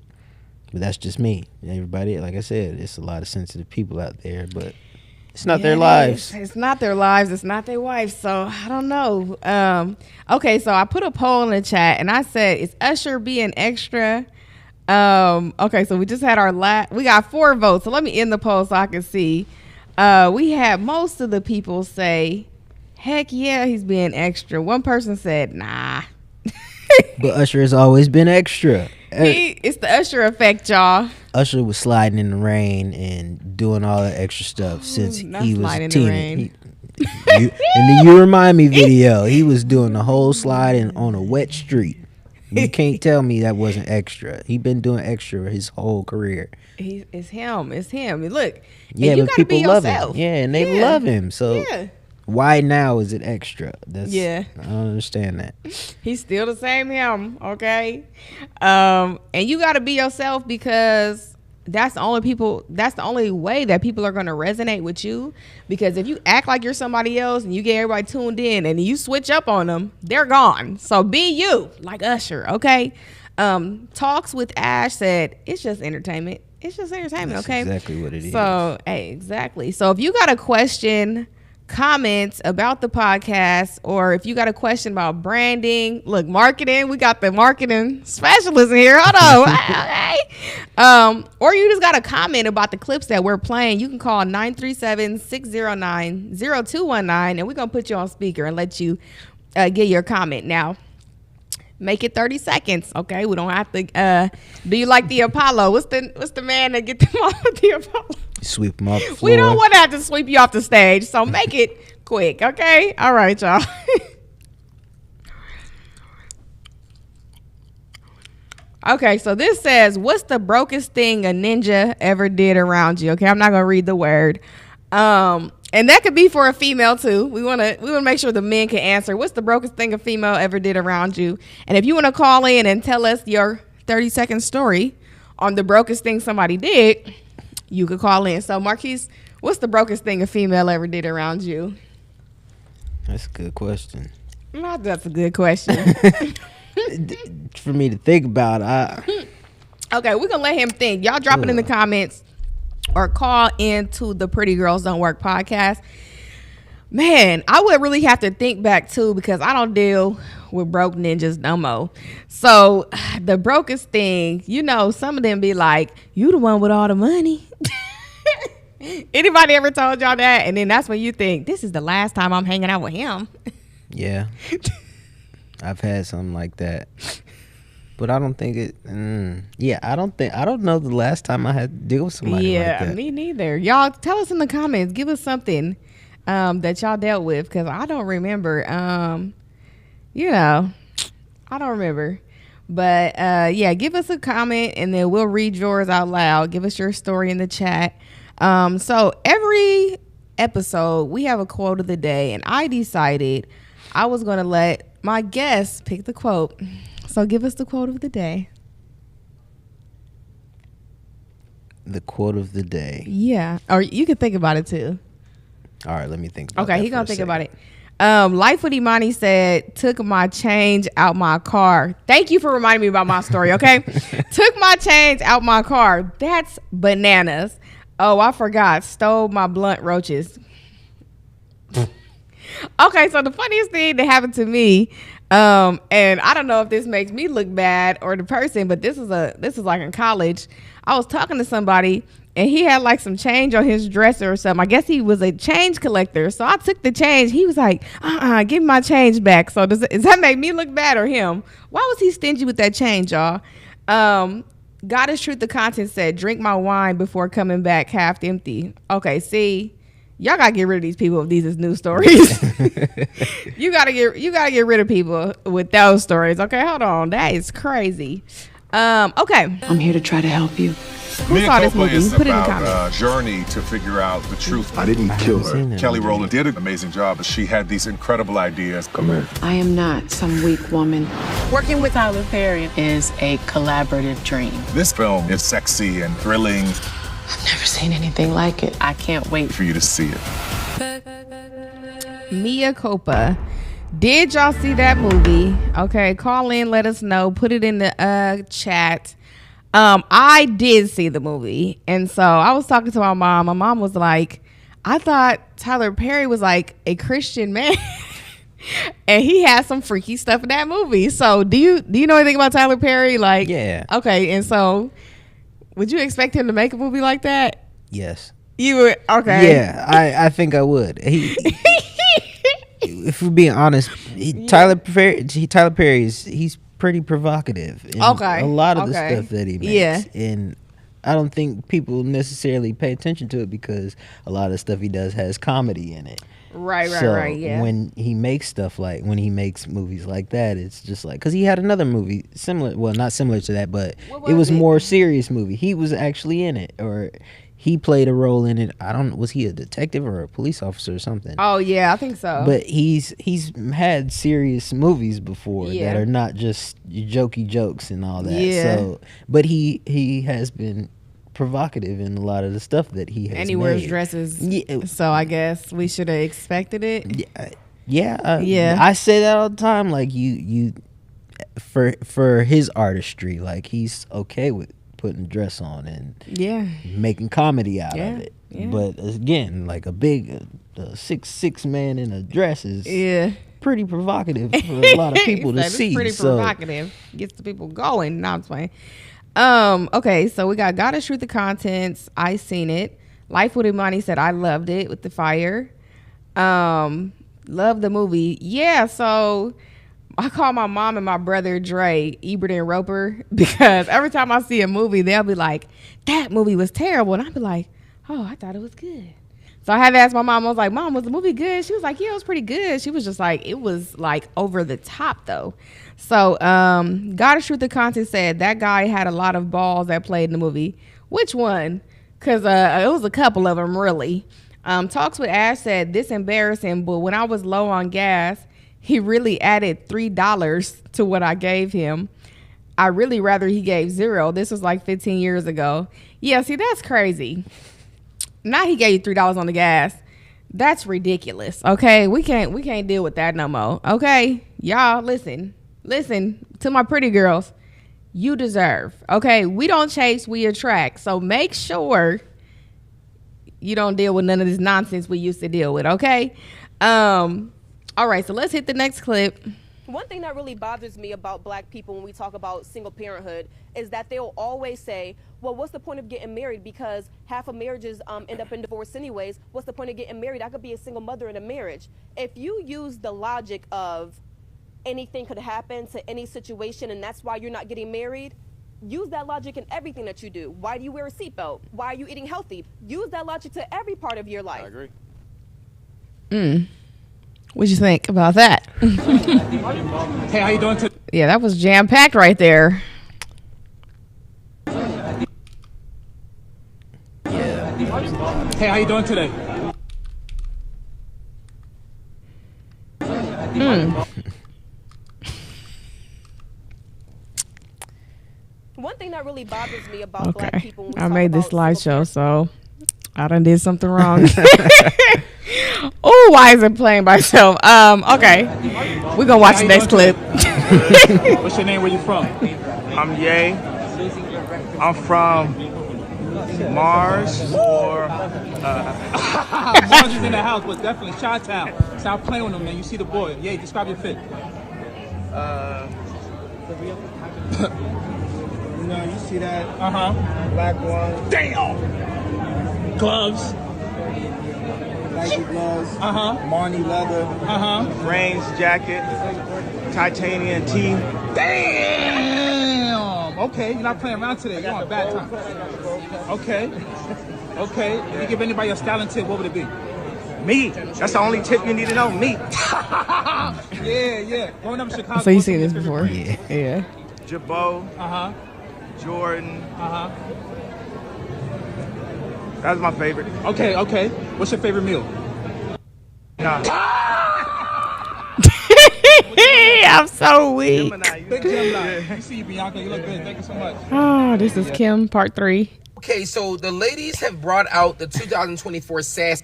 but that's just me. Everybody, like I said, it's a lot of sensitive people out there, but it's not their lives. It's not their lives. It's not their wives. So I don't know. Okay, so I put a poll in the chat and I said, is Usher being extra? Okay, so we just had we got 4 votes. So let me end the poll so I can see. We had most of the people say, heck yeah, he's being extra. One person said, nah. But Usher has always been extra. It's the Usher effect, y'all. Usher was sliding in the rain and doing all that extra stuff since he was a teenager. In the You Remind Me video, he was doing the whole sliding on a wet street. You can't tell me that wasn't extra. He been doing extra his whole career. It's him. Look, yeah, but people love him. Yeah, and they love him. So. Yeah. Why now is it extra? I don't understand that. He's still the same him, okay? And you got to be yourself because that's the only way that people are going to resonate with you, because if you act like you're somebody else and you get everybody tuned in and you switch up on them, they're gone. So be you, like Usher. Okay. Talks with Ash said it's just entertainment. It's just entertainment. That's okay, exactly what it is. So hey, exactly. So if you got a question, comments about the podcast, or if you got a question about branding, look, marketing, we got the marketing specialist in here. Hold on. Okay. Or you just got a comment about the clips that we're playing, you can call 937-609-0219 and we're gonna put you on speaker and let you get your comment. Now make it 30 seconds, okay? We don't have to do you like the Apollo? What's the man that get them off of the Apollo? Sweep them off the floor. We don't want to have to sweep you off the stage, so make it quick, okay? All right, y'all. Okay, so this says, what's the brokest thing a ninja ever did around you? Okay, I'm not gonna read the word. And that could be for a female too. We wanna make sure the men can answer. What's the brokest thing a female ever did around you? And if you wanna call in and tell us your 30-second story on the brokest thing somebody did, you could call in. So Marquise, what's the brokest thing a female ever did around you? That's a good question. That's a good question. For me to think about, okay, we're gonna let him think. Y'all drop it in the comments or call into the Pretty Girls Don't Work podcast. Man, I would really have to think back too, because I don't deal with broke ninjas no more. So the brokest thing, some of them be like, you the one with all the money. Anybody ever told y'all that? And then that's when you think, this is the last time I'm hanging out with him. Yeah. I've had something like that. But I don't think it. I don't know the last time I had to deal with somebody like that. Me neither. Y'all tell us in the comments. Give us something that y'all dealt with, because I don't remember. I don't remember. But give us a comment and then we'll read yours out loud. Give us your story in the chat. So every episode we have a quote of the day, and I decided I was going to let my guests pick the quote. So give us the quote of the day. The quote of the day. Yeah. Or you can think about it too. All right, let me think about it. Okay, he's going to think about it. Life with Imani said, took my change out my car. Thank you for reminding me about my story, okay? Took my change out my car. That's bananas. Oh, I forgot. Stole my blunt roaches. Okay, so the funniest thing that happened to me, and I don't know if this makes me look bad or the person, but this is like in college. I was talking to somebody and he had like some change on his dresser or something. I guess he was a change collector. So I took the change. He was like, give me my change back. So does that make me look bad or him? Why was he stingy with that change, y'all? God is Truth, the content said, drink my wine before coming back half empty. Okay, see. Y'all gotta get rid of these people if these is news stories. you gotta get rid of people with those stories. Okay, hold on. That is crazy. Okay. I'm here to try to help you. Who saw this movie? Put it in the comments. Journey to figure out the truth. I didn't kill her. Kelly Rowland did an amazing job, but she had these incredible ideas. Come here. I am not some weak woman. Working with Tyler Perry is a collaborative dream. This film is sexy and thrilling. I've never seen anything like it. I can't wait for you to see it. Mia Copa. Did y'all see that movie? Okay, call in, let us know. Put it in the chat. I did see the movie. And so I was talking to my mom. My mom was like, I thought Tyler Perry was like a Christian man. And he had some freaky stuff in that movie. So do you know anything about Tyler Perry? Like, yeah. Okay, and so would you expect him to make a movie like that? Yes. You would? Okay. Yeah, I think I would. If we're being honest, Tyler Perry he's pretty provocative. In a lot of the stuff that he makes. Yeah. And I don't think people necessarily pay attention to it because a lot of the stuff he does has comedy in it. Right, yeah. When he makes movies like that, it's just like, because he had another movie similar, well, not similar to that, but it was more serious movie. He was actually in it, or he played a role in it. Was he a detective or a police officer or something? Oh yeah, I think so. But he's had serious movies before that are not just jokey jokes and all that. Yeah. So, but he has been provocative in a lot of the stuff that he has. And he wears dresses. Yeah. So I guess we should have expected it. Yeah. I say that all the time. Like you, for his artistry, like he's okay with putting a dress on and making comedy out of it. Yeah. But again, like a big 6'6" man in a dress is pretty provocative for a lot of people to see. It's pretty provocative. Gets the people going. No, I'm just playing. Okay, so we got Gotta Shoot the Contents. I seen it. Life with Imani said I loved it with the fire. Love the movie. Yeah, so I call my mom and my brother Dre, Ebert and Roper, because every time I see a movie, they'll be like, that movie was terrible. And I'll be like, oh, I thought it was good. So I had to ask my mom, I was like, Mom, was the movie good? She was like, yeah, it was pretty good. She was just like, it was like over the top though. So Gotta Shoot the Content said that guy had a lot of balls that played in the movie. Which one? Because it was a couple of them really. Talks with Ash said, this embarrassing, but when I was low on gas, he really added $3 to what I gave him. I really rather he gave $0. This was like 15 years ago. Yeah, see, that's crazy. Now he gave you $3 on the gas. That's ridiculous. Okay, we can't deal with that no more. Okay, y'all, listen to my pretty girls. You deserve. Okay, we don't chase, we attract. So make sure you don't deal with none of this nonsense we used to deal with. Okay. All right, so let's hit the next clip. One thing that really bothers me about black people when we talk about single parenthood is that they'll always say, well, what's the point of getting married? Because half of marriages end up in divorce anyways. What's the point of getting married? I could be a single mother in a marriage. If you use the logic of anything could happen to any situation and that's why you're not getting married, use that logic in everything that you do. Why do you wear a seatbelt? Why are you eating healthy? Use that logic to every part of your life. I agree. What'd you think about that? Hey, how you doing today? Yeah, that was jam-packed right there. Hey, how you doing today? One thing that really bothers me about black people when we I talk made this about slideshow, so I done did something wrong. Oh, why is it playing by itself? Okay. We're gonna watch the next clip. What's your name? Where you from? I'm Ye. I'm from Mars or Mars is in the house, but definitely Chi-Town. Stop playing with them, man. You see the boy. Yeah, describe your fit. You know, you see that? Black one. Damn. Gloves. Nike gloves. Marnie leather. Range jacket. Titanium tee. Damn. Okay, you're not playing around today. You're on bad time. Okay. If you give anybody a styling tip, what would it be? Me. That's the only tip you need to know. Me. Yeah. Growing up in Chicago. So you seen this before? Yeah. Jabot. Jordan. That's my favorite. Okay. What's your favorite meal? I'm so weak. Big Gemini. You see you, Bianca. You look good. Thank you so much. Oh, this is Kim, part 3. Okay, so the ladies have brought out the 2024 sass.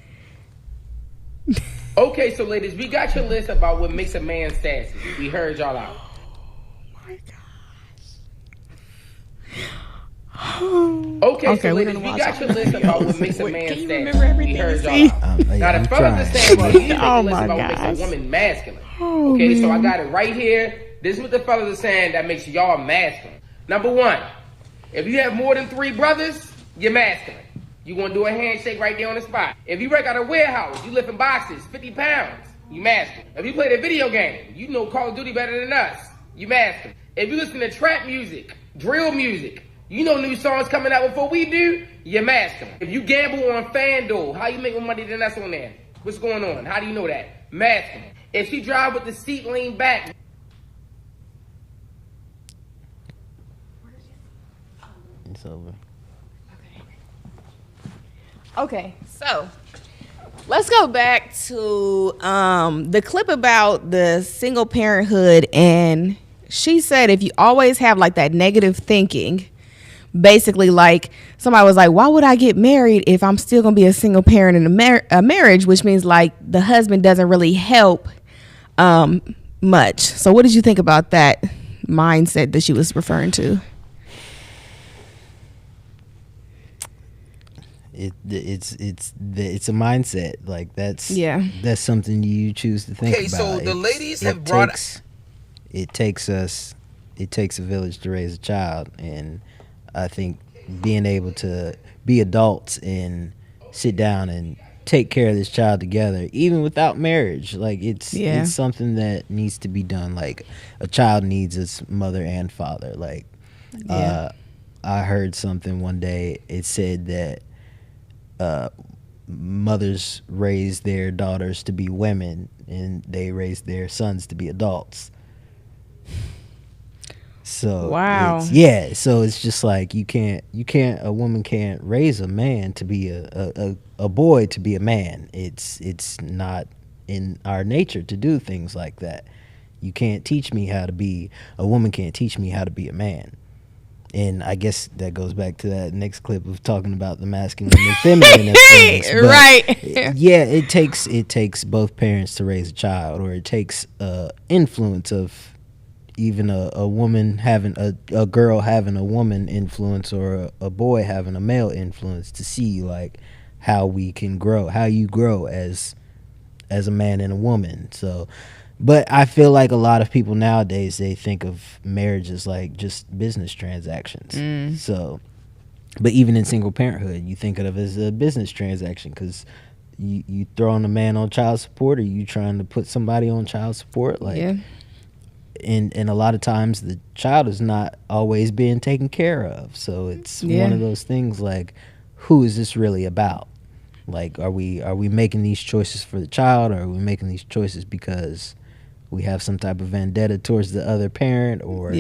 Okay, so ladies, we got your list about what makes a man sassy. We heard y'all out. Okay, so ladies, we got your list about what makes a man sassy. We heard y'all out. Now the fellas are saying, well, you need to make a list about what makes a woman masculine. Okay, so I got it right here. This is what the fellas are saying that makes y'all masculine. Number 1, if you have more than 3 brothers, you're masculine. You want to do a handshake right there on the spot. If you work at a warehouse, you lifting boxes, 50 pounds, you masculine. If you play the video game, you know Call of Duty better than us, you masculine. If you listen to trap music, drill music, you know new songs coming out before we do, you're masculine. If you gamble on FanDuel, how you make more money than us on there? What's going on? How do you know that? Masculine. If she drive with the seat lean back. It's over. Okay, so let's go back to the clip about the single parenthood. And she said if you always have like that negative thinking, basically like somebody was like, why would I get married if I'm still gonna be a single parent in a marriage, which means like the husband doesn't really help much. So what did you think about that mindset that she was referring to? It's a mindset, like that's something you choose to think about. So the ladies have brought it takes a village to raise a child, and I think being able to be adults and sit down and take care of this child together, even without marriage, like it's something that needs to be done. Like a child needs its mother and father. Like I heard something one day, it said that mothers raise their daughters to be women and they raise their sons to be adults. So wow. So it's just like a woman can't raise a man to be a boy to be a man. It's not in our nature to do things like that. You can't teach me how to be a woman, can't teach me how to be a man. And I guess that goes back to that next clip of talking about the masculine and feminine of things. Right. It takes both parents to raise a child, or it takes influence of even a woman having a girl having a woman influence, or a boy having a male influence, to see like how we can grow, how you grow as a man and a woman. So, but I feel like a lot of people nowadays, they think of marriage as like just business transactions. So, but even in single parenthood, you think of it as a business transaction, because you throwing a man on child support, or you trying to put somebody on child support, like, and a lot of times the child is not always being taken care of. So it's one of those things like, who is this really about? Like, are we making these choices for the child, or are we making these choices because we have some type of vendetta towards the other parent, or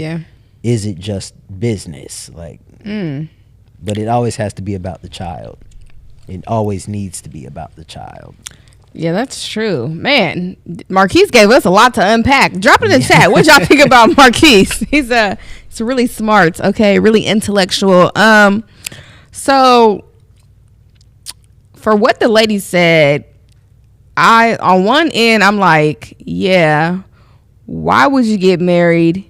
is it just business? Like, but it always has to be about the child. It always needs to be about the child. Yeah, that's true. Man, Marquise gave us a lot to unpack. Drop it in the chat. What y'all think about Marquise? He's really smart, okay? Really intellectual. So for what the lady said, on one end, I'm like, yeah, why would you get married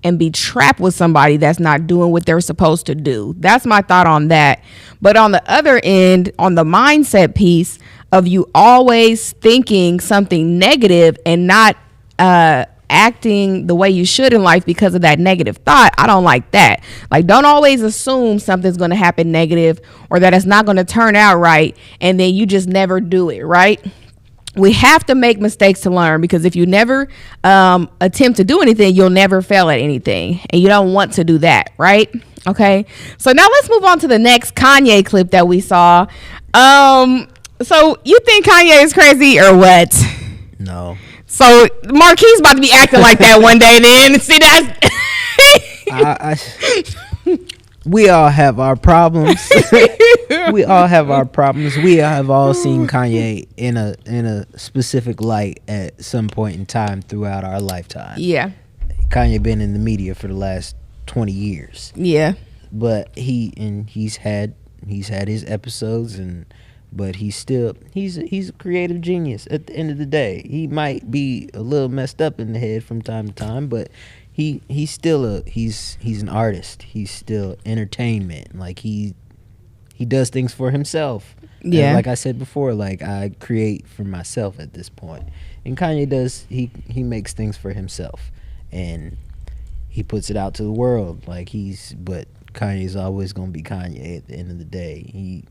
and be trapped with somebody that's not doing what they're supposed to do? That's my thought on that. But on the other end, on the mindset piece of you always thinking something negative and not acting the way you should in life because of that negative thought, I don't like that. Like, don't always assume something's going to happen negative, or that it's not going to turn out right, and then you just never do it, right? We have to make mistakes to learn, because if you never attempt to do anything, you'll never fail at anything, and you don't want to do that, right? Okay, so now let's move on to the next Kanye clip that we saw. So you think Kanye is crazy or what? No. So Marquise about to be acting like that one day. Then see that. We all have our problems. We all have our problems. We have all seen Kanye in a specific light at some point in time throughout our lifetime. Yeah. Kanye been in the media for the last 20 years. Yeah. But he's had his episodes, but he's a creative genius at the end of the day. He might be a little messed up in the head from time to time, but he's still he's an artist. He's still entertainment. Like he does things for himself. Yeah. And like I said before, like I create for myself at this point. And Kanye does, he makes things for himself, and he puts it out to the world. But Kanye's always gonna be Kanye at the end of the day.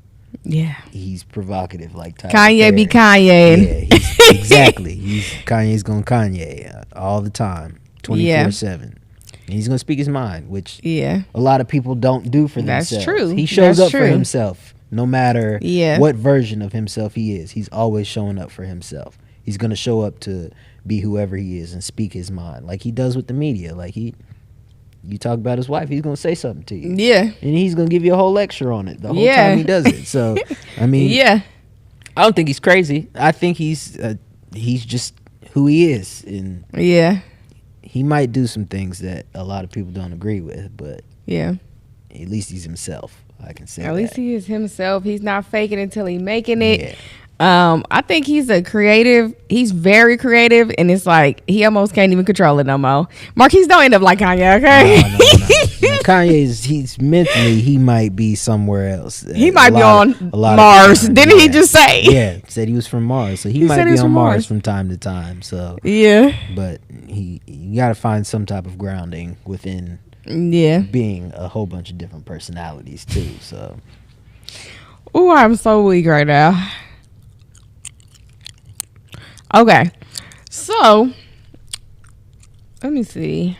He's provocative like Tyler Kanye Perry. be Kanye. Yeah, exactly. Kanye's gonna Kanye all the time, 24/7. And he's gonna speak his mind, which a lot of people don't do for themselves. That's true. He shows That's up for true. himself, no matter what version of himself he is. He's always showing up for himself. He's gonna show up to be whoever he is and speak his mind, like he does with the media. Like you talk about his wife, he's gonna say something to you. Yeah. And he's gonna give you a whole lecture on it the whole time he does it. So, I mean, I don't think he's crazy. I think he's just who he is, and he might do some things that a lot of people don't agree with, but at least he's himself. I can say At that. least he is himself. He's not faking until he making it. I think he's a creative. He's very creative, and it's like he almost can't even control it no more. Marquise, don't end up like Kanye, okay? No. Now, he's mentally, he might be somewhere else. He might be on Mars. Didn't he just say? Yeah, said he was from Mars, so he might be on Mars from time to time. So yeah, but you got to find some type of grounding within. Yeah, being a whole bunch of different personalities too. So, oh, I'm so weak right now. Okay, so let me see.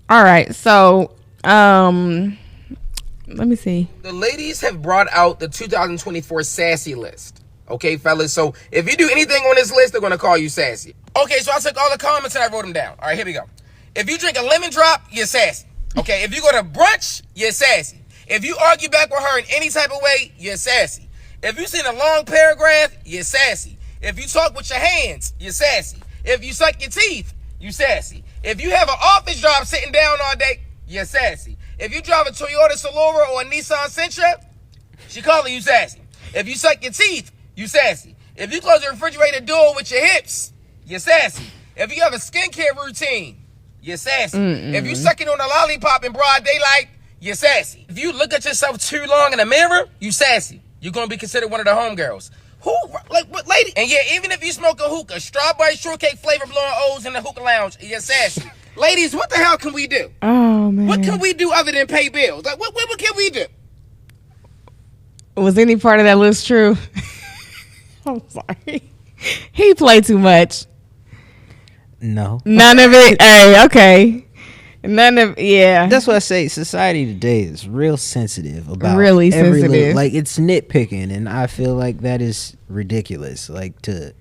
All right, so let me see. The ladies have brought out the 2024 sassy list. Okay, fellas, so if you do anything on this list, they're going to call you sassy. Okay, so I took all the comments and I wrote them down. All right, here we go. If you drink a lemon drop, you're sassy. Okay, if you go to brunch, you're sassy. If you argue back with her in any type of way, you're sassy. If you send a long paragraph, you're sassy. If you talk with your hands, you're sassy. If you suck your teeth, you sassy. If you have an office job sitting down all day, you're sassy. If you drive a Toyota Solara or a Nissan Sentra, she calling you sassy. If you suck your teeth, you sassy. If you close the refrigerator door with your hips, you're sassy. If you have a skincare routine, you're sassy. If you sucking on a lollipop in broad daylight, you're sassy. If you look at yourself too long in the mirror, you sassy. You're going to be considered one of the homegirls. Who, like, what lady? And yeah, even if you smoke a hookah, strawberry shortcake flavor blowing O's in the hookah lounge, you're sassy. Ladies, what the hell can we do? Oh, man. What can we do other than pay bills? Like, what can we do? Was any part of that list true? I'm sorry. He played too much. No. None of it. Hey, okay. None of, yeah. That's what I say. Society today is real sensitive about really every sensitive. little, like it's nitpicking, and I feel like that is ridiculous. Like to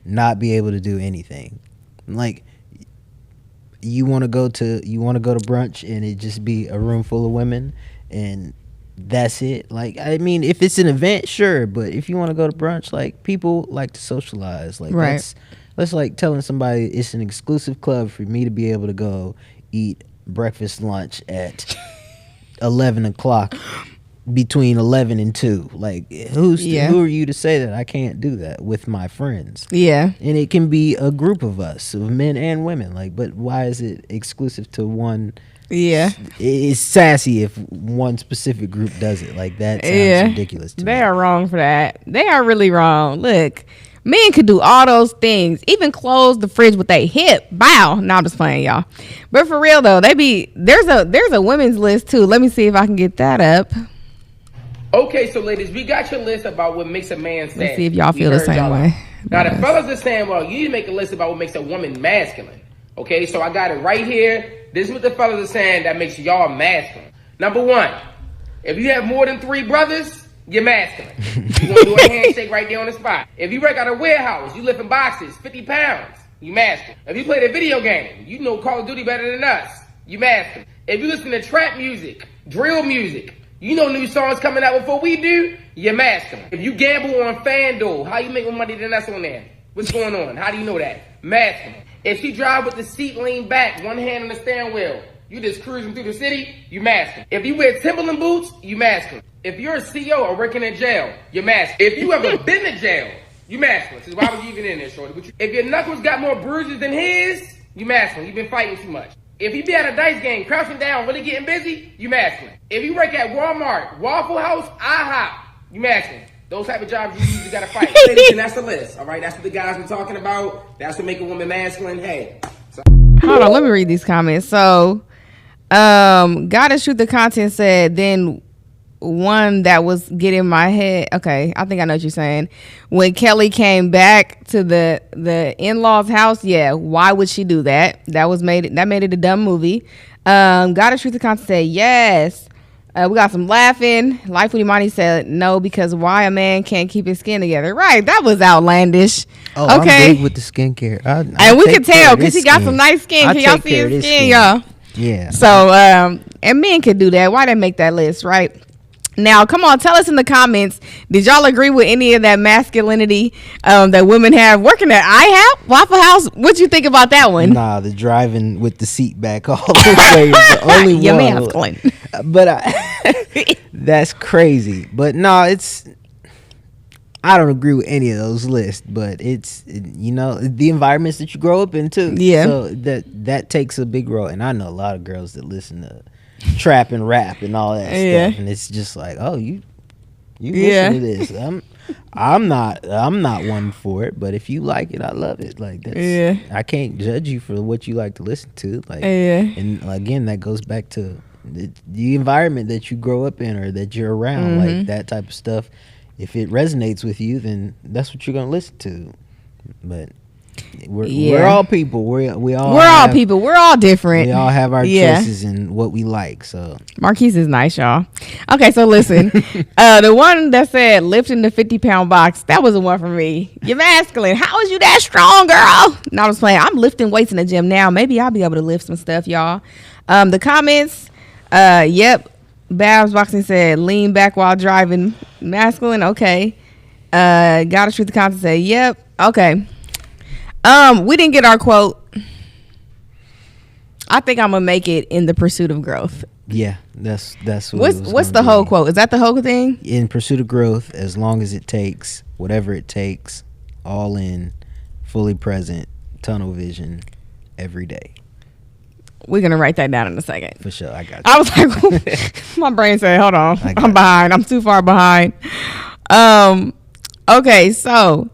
not be able to do anything. Like you want to go to brunch and it just be a room full of women and that's it. Like, I mean, if it's an event, sure, but if you want to go to brunch, like people like to socialize. Like that's like telling somebody it's an exclusive club for me to be able to go eat breakfast, lunch at 11 o'clock between 11 and 2. Like who are you to say that I can't do that with my friends? Yeah. And it can be a group of us, of men and women. Like, but why is it exclusive to one? Yeah. It's sassy if one specific group does it. Like that sounds ridiculous to me. They are wrong for that. They are really wrong. Look, men could do all those things, even close the fridge with a hip. Bow. No, I'm just playing, y'all. But for real though, there's a women's list too. Let me see if I can get that up. Okay, so ladies, we got your list about what makes a man sassy. Let's see if y'all feel the same way. Now the fellas are saying, well, you need to make a list about what makes a woman masculine. Okay, so I got it right here. This is what the fellas are saying that makes y'all masculine. Number 1, if you have more than 3 brothers, you're masculine. You want to do a handshake right there on the spot. If you work at a warehouse, you lifting boxes, 50 pounds, you masculine. If you play the video game, you know Call of Duty better than us, you masculine. If you listen to trap music, drill music, you know new songs coming out before we do, you're masculine. If you gamble on FanDuel, how you make more money than us on there? What's going on? How do you know that? Masculine. If she drive with the seat leaned back, one hand on the steering wheel, you just cruising through the city, you masculine. If you wear Timberland boots, you masculine. If you're a CEO or working in jail, you're masculine. If you ever been to jail, you masculine. So why was you even in there, shorty? If your knuckles got more bruises than his, you masculine. You've been fighting too much. If you be at a dice game, crouching down, really getting busy, you masculine. If you work at Walmart, Waffle House, IHOP, you masculine. Those type of jobs you usually gotta fight. Ladies, and that's the list, all right? That's what the guys been talking about. That's what make a woman masculine. Hey. Hold on, let me read these comments. So, Gotta Shoot the Content said, then one that was getting my head. Okay, I think I know what you're saying. When Kelly came back to the in-laws' house, yeah, why would she do that? That made it a dumb movie. Gotta Shoot the Content said, yes. We got some laughing. Life with Imani said no, because why a man can't keep his skin together. Right, that was outlandish. Oh, okay. I'm big with the skincare. And we can tell because he got some nice skin. Can y'all see his skin, y'all? Yeah. So, and men can do that. Why they make that list, right? Now, come on, tell us in the comments. Did y'all agree with any of that masculinity that women have working at IHOP, Waffle House? What you think about that one? Nah, the driving with the seat back all the way is the only Your one. masculine. But that's crazy. But no, I don't agree with any of those lists. But it's the environments that you grow up in too. Yeah. So that takes a big role. And I know a lot of girls that listen to trap and rap and all that stuff, and it's just like, oh, you listen to this. I'm not one for it, but if you like it, I love it. Like that's I can't judge you for what you like to listen to. Like and again, that goes back to the environment that you grow up in or that you're around. Like that type of stuff. If it resonates with you, then that's what you're gonna listen to. But we're all people. We're all people. We're all different. We all have our choices and what we like. So Marquise is nice, y'all. Okay, so listen, the one that said lifting the 50-pound box, that was the one for me. You're masculine. How is you that strong, girl? No, I was playing. I'm lifting weights in the gym now. Maybe I'll be able to lift some stuff, y'all. The comments, yep. Babs Boxing said lean back while driving. Masculine, okay. Gotta shoot the content. Say yep, okay. We didn't get our quote. I think I'm gonna make it in the pursuit of growth. Yeah, that's what's the whole quote? Is that the whole thing? In pursuit of growth, as long as it takes, whatever it takes, all in, fully present, tunnel vision, every day. We're gonna write that down in a second. For sure, I got you. I was like, my brain said, "Hold on, I'm behind. I'm too far behind." Okay, so.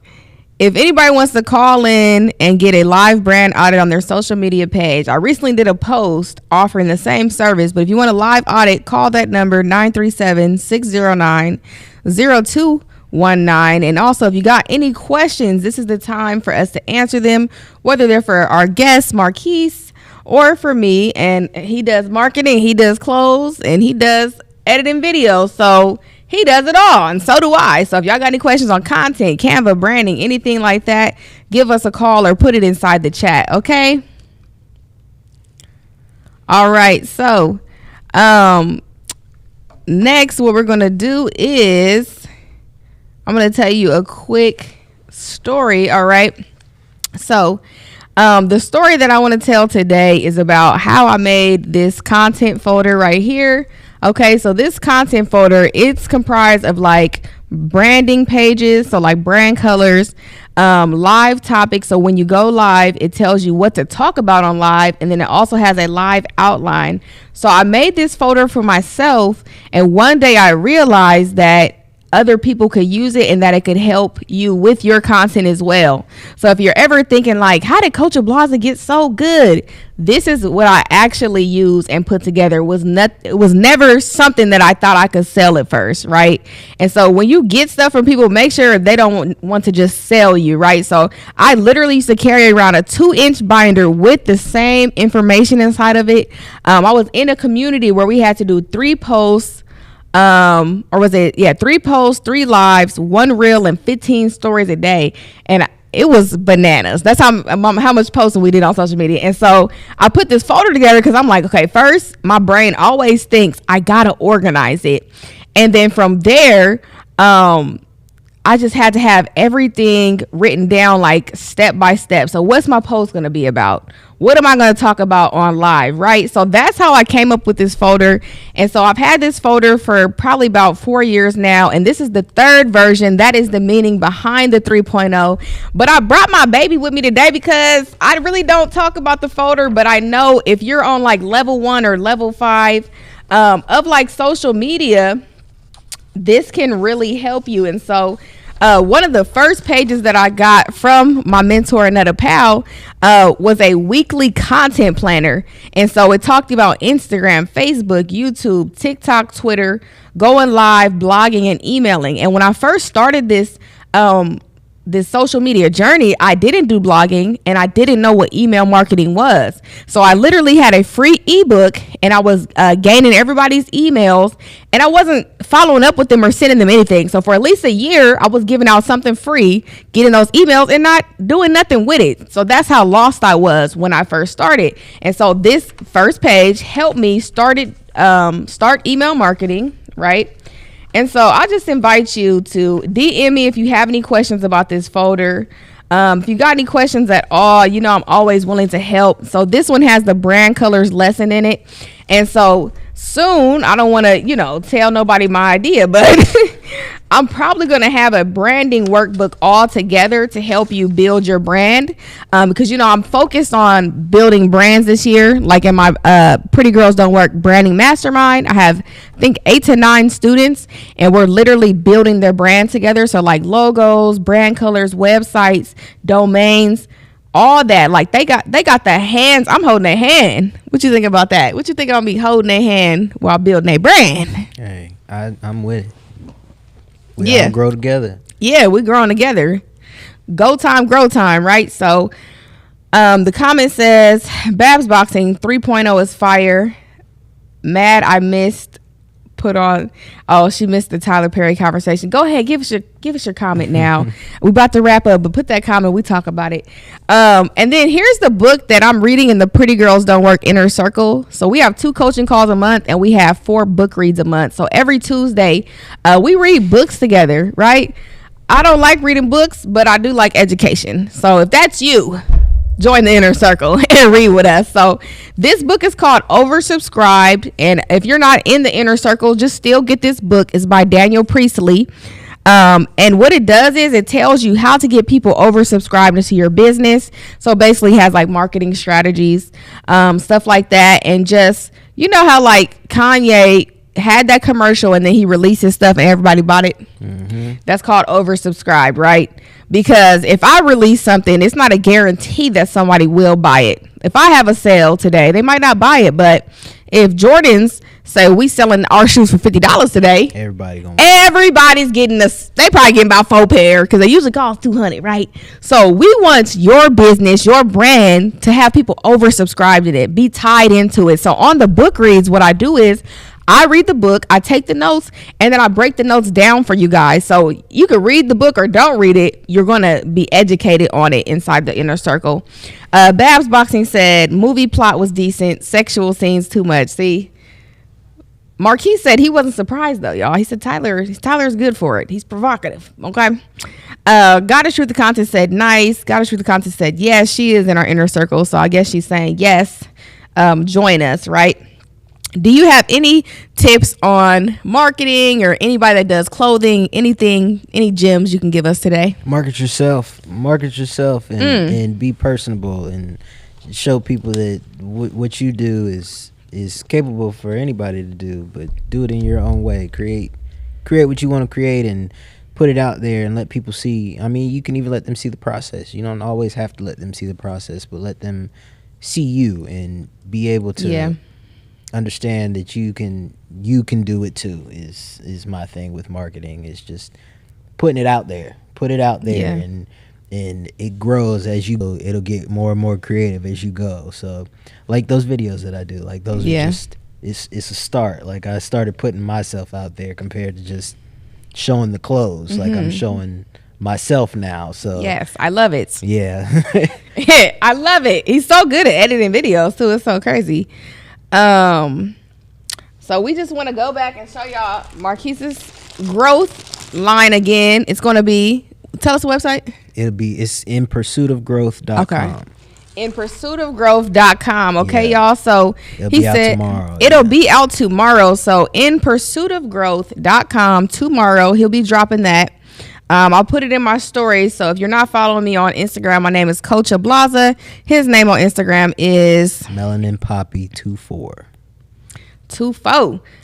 If anybody wants to call in and get a live brand audit on their social media page, I recently did a post offering the same service, but if you want a live audit, call that number 937-609-0219. And also, if you got any questions, this is the time for us to answer them, whether they're for our guest, Marquise, or for me. And he does marketing, he does clothes, and he does editing videos. So he does it all, and so do I. So if y'all got any questions on content, Canva, branding, anything like that, give us a call or put it inside the chat, okay? All right, so next what we're going to do is I'm going to tell you a quick story, all right? So the story that I want to tell today is about how I made this content folder right here. Okay, so this content folder, it's comprised of like branding pages, so like brand colors, live topics. So when you go live, it tells you what to talk about on live, and then it also has a live outline. So I made this folder for myself, and one day I realized that other people could use it and that it could help you with your content as well. So if you're ever thinking like, how did Coach Ablaza get so good? This is what I actually used and put together. It was never something that I thought I could sell at first, right? And so when you get stuff from people, make sure they don't want to just sell you, right? So I literally used to carry around a 2-inch binder with the same information inside of it. I was in a community where we had to do 3 posts, 3 posts, 3 lives, 1 reel, and 15 stories a day. And it was bananas. That's how much posting we did on social media. And so I put this folder together because I'm like, okay, first, my brain always thinks I gotta organize it. And then from there, I just had to have everything written down like step by step. So what's my post going to be about? What am I going to talk about on live, right? So that's how I came up with this folder. And so I've had this folder for probably about 4 years now. And this is the 3rd version. That is the meaning behind the 3.0. But I brought my baby with me today because I really don't talk about the folder. But I know if you're on like level 1 or level 5 of like social media, this can really help you. And so one of the first pages that I got from my mentor, Anetta Powell, was a weekly content planner. And so it talked about Instagram, Facebook, YouTube, TikTok, Twitter, going live, blogging, and emailing. And when I first started this social media journey, I didn't do blogging and I didn't know what email marketing was. So I literally had a free ebook and I was gaining everybody's emails and I wasn't following up with them or sending them anything. So for at least a year, I was giving out something free, getting those emails and not doing nothing with it. So that's how lost I was when I first started. And so this first page helped me start email marketing, right? And so I just invite you to DM me if you have any questions about this folder. If you got any questions at all, you know I'm always willing to help. So this one has the brand colors lesson in it. And so soon, I don't want to, tell nobody my idea, but I'm probably going to have a branding workbook all together to help you build your brand. Because, I'm focused on building brands this year. Like in my Pretty Girls Don't Work branding mastermind, I have, I think, 8 to 9 students, and we're literally building their brand together. So like logos, brand colors, websites, domains, all that. Like they got the hands. I'm holding their hand. What you think about that? What you think I'm be holding their hand while building a brand? Hey, I'm with it. We all grow together. Yeah, we growing together. Go time, grow time, right? So the comment says Babs Boxing 3.0 is fire. Mad I missed she missed the Tyler Perry conversation. Go ahead, give us your comment now. We're about to wrap up, but put that comment, we talk about it. And then here's the book that I'm reading in the Pretty Girls Don't Work Inner Circle. So we have 2 coaching calls a month, and we have 4 book reads a month. So every Tuesday, we read books together, right? I don't like reading books, but I do like education. So if that's you, join the inner circle and read with us. So this book is called Oversubscribed, and if you're not in the inner circle, just still get this book. It's by Daniel Priestley. And what it does is it tells you how to get people oversubscribed into your business. So basically it has like marketing strategies, stuff like that. And just, how like Kanye had that commercial and then he released his stuff and everybody bought it. Mm-hmm. That's called oversubscribed, right? Because if I release something, it's not a guarantee that somebody will buy it. If I have a sale today, they might not buy it. But if Jordans say we selling our shoes for $50 today, everybody's getting this. They probably getting about 4 pair because they usually cost $200, right? So we want your business, your brand, to have people oversubscribe to it, be tied into it. So on the book reads, what I do is I read the book, I take the notes, and then I break the notes down for you guys. So you can read the book or don't read it. You're going to be educated on it inside the inner circle. Babs Boxing said, movie plot was decent, sexual scenes too much. See, Marquis said he wasn't surprised, though, y'all. He said Tyler's good for it. He's provocative, okay? Goddess Truth the Content said, nice. Goddess Truth the Content said, yes, she is in our inner circle. So I guess she's saying, yes, join us, right? Do you have any tips on marketing or anybody that does clothing, anything, any gems you can give us today? Market yourself and be personable and show people that what you do is capable for anybody to do, but do it in your own way. Create what you want to create and put it out there and let people see. I mean, you can even let them see the process. You don't always have to let them see the process, but let them see you and be able to understand that you can do it too. Is my thing with marketing. Is just putting it out there. Put it out there and it grows as you go. It'll get more and more creative as you go. So like those videos that I do, like those are just it's a start. Like I started putting myself out there compared to just showing the clothes. Mm-hmm. Like I'm showing myself now. So yes, I love it. Yeah. I love it. He's so good at editing videos too. It's so crazy. So we just want to go back and show y'all Marquise's growth line again. It's going to be, tell us the website. It's inpursuitofgrowth.com. Okay. Inpursuitofgrowth.com. Okay, y'all. So he said it'll be out tomorrow. So inpursuitofgrowth.com tomorrow. He'll be dropping that. I'll put it in my stories. So if you're not following me on Instagram, my name is Coach Ablaza. His name on Instagram is Melanin Poppy 24.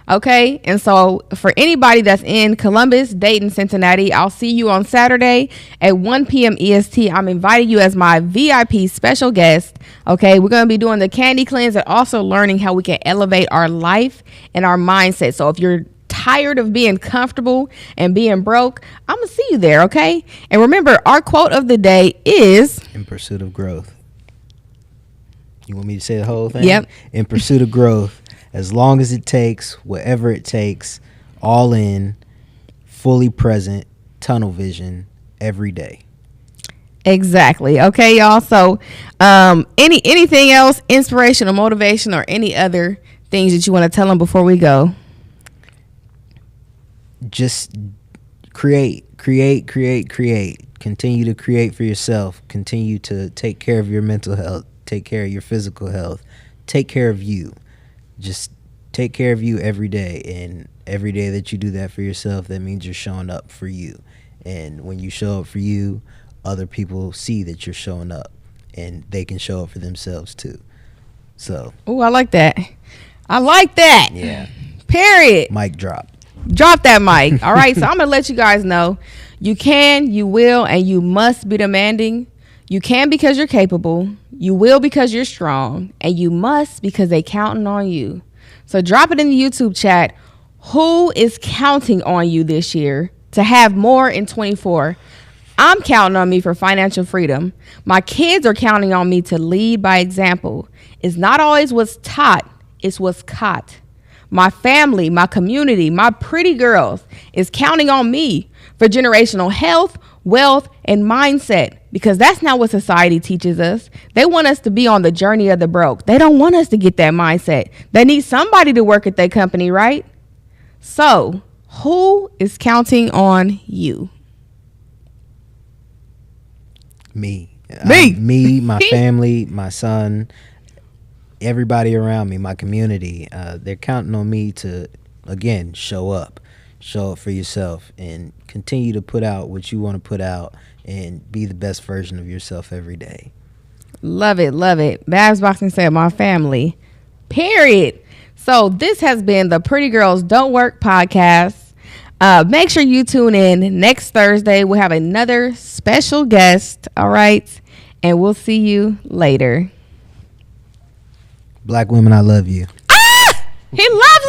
Okay. And so for anybody that's in Columbus, Dayton, Cincinnati, I'll see you on Saturday at 1 p.m. EST. I'm inviting you as my VIP special guest. Okay. We're going to be doing the candy cleanse and also learning how we can elevate our life and our mindset. So if you're tired of being comfortable and being broke, I'm gonna see you there. Okay. And remember, our quote of the day is in pursuit of growth. You want me to say the whole thing? Yep. In pursuit of growth, as long as it takes, whatever it takes, all in, fully present, tunnel vision every day. Exactly. Okay, y'all. So anything else, inspiration or motivation or any other things that you want to tell them before we go? just create. Continue to create for yourself. Continue to take care of your mental health. Take care of your physical health. Take care of you. Just take care of you every day. And every day that you do that for yourself, that means you're showing up for you. And when you show up for you, other people see that you're showing up, and they can show up for themselves too. So. Oh, I like that. Yeah. Period. Mic drop. Drop that mic. All right. So I'm going to let you guys know you can, you will, and you must be demanding. You can because you're capable. You will because you're strong. And you must because they counting on you. So drop it in the YouTube chat. Who is counting on you this year to have more in 24? I'm counting on me for financial freedom. My kids are counting on me to lead by example. It's not always what's taught, it's what's caught. My family, my community, my pretty girls is counting on me for generational health, wealth, and mindset, because that's not what society teaches us. They want us to be on the journey of the broke. They don't want us to get that mindset. They need somebody to work at their company, right? So, who is counting on you? Me, my family, my son, everybody around me, my community. They're counting on me to, again, show up for yourself and continue to put out what you want to put out and be the best version of yourself every day. Love it. Babs Boxing said my family. Period. So this has been the Pretty Girls Don't Work podcast. Make sure you tune in next Thursday. We'll have another special guest. All right. And we'll see you later. Black women, I love you. He loves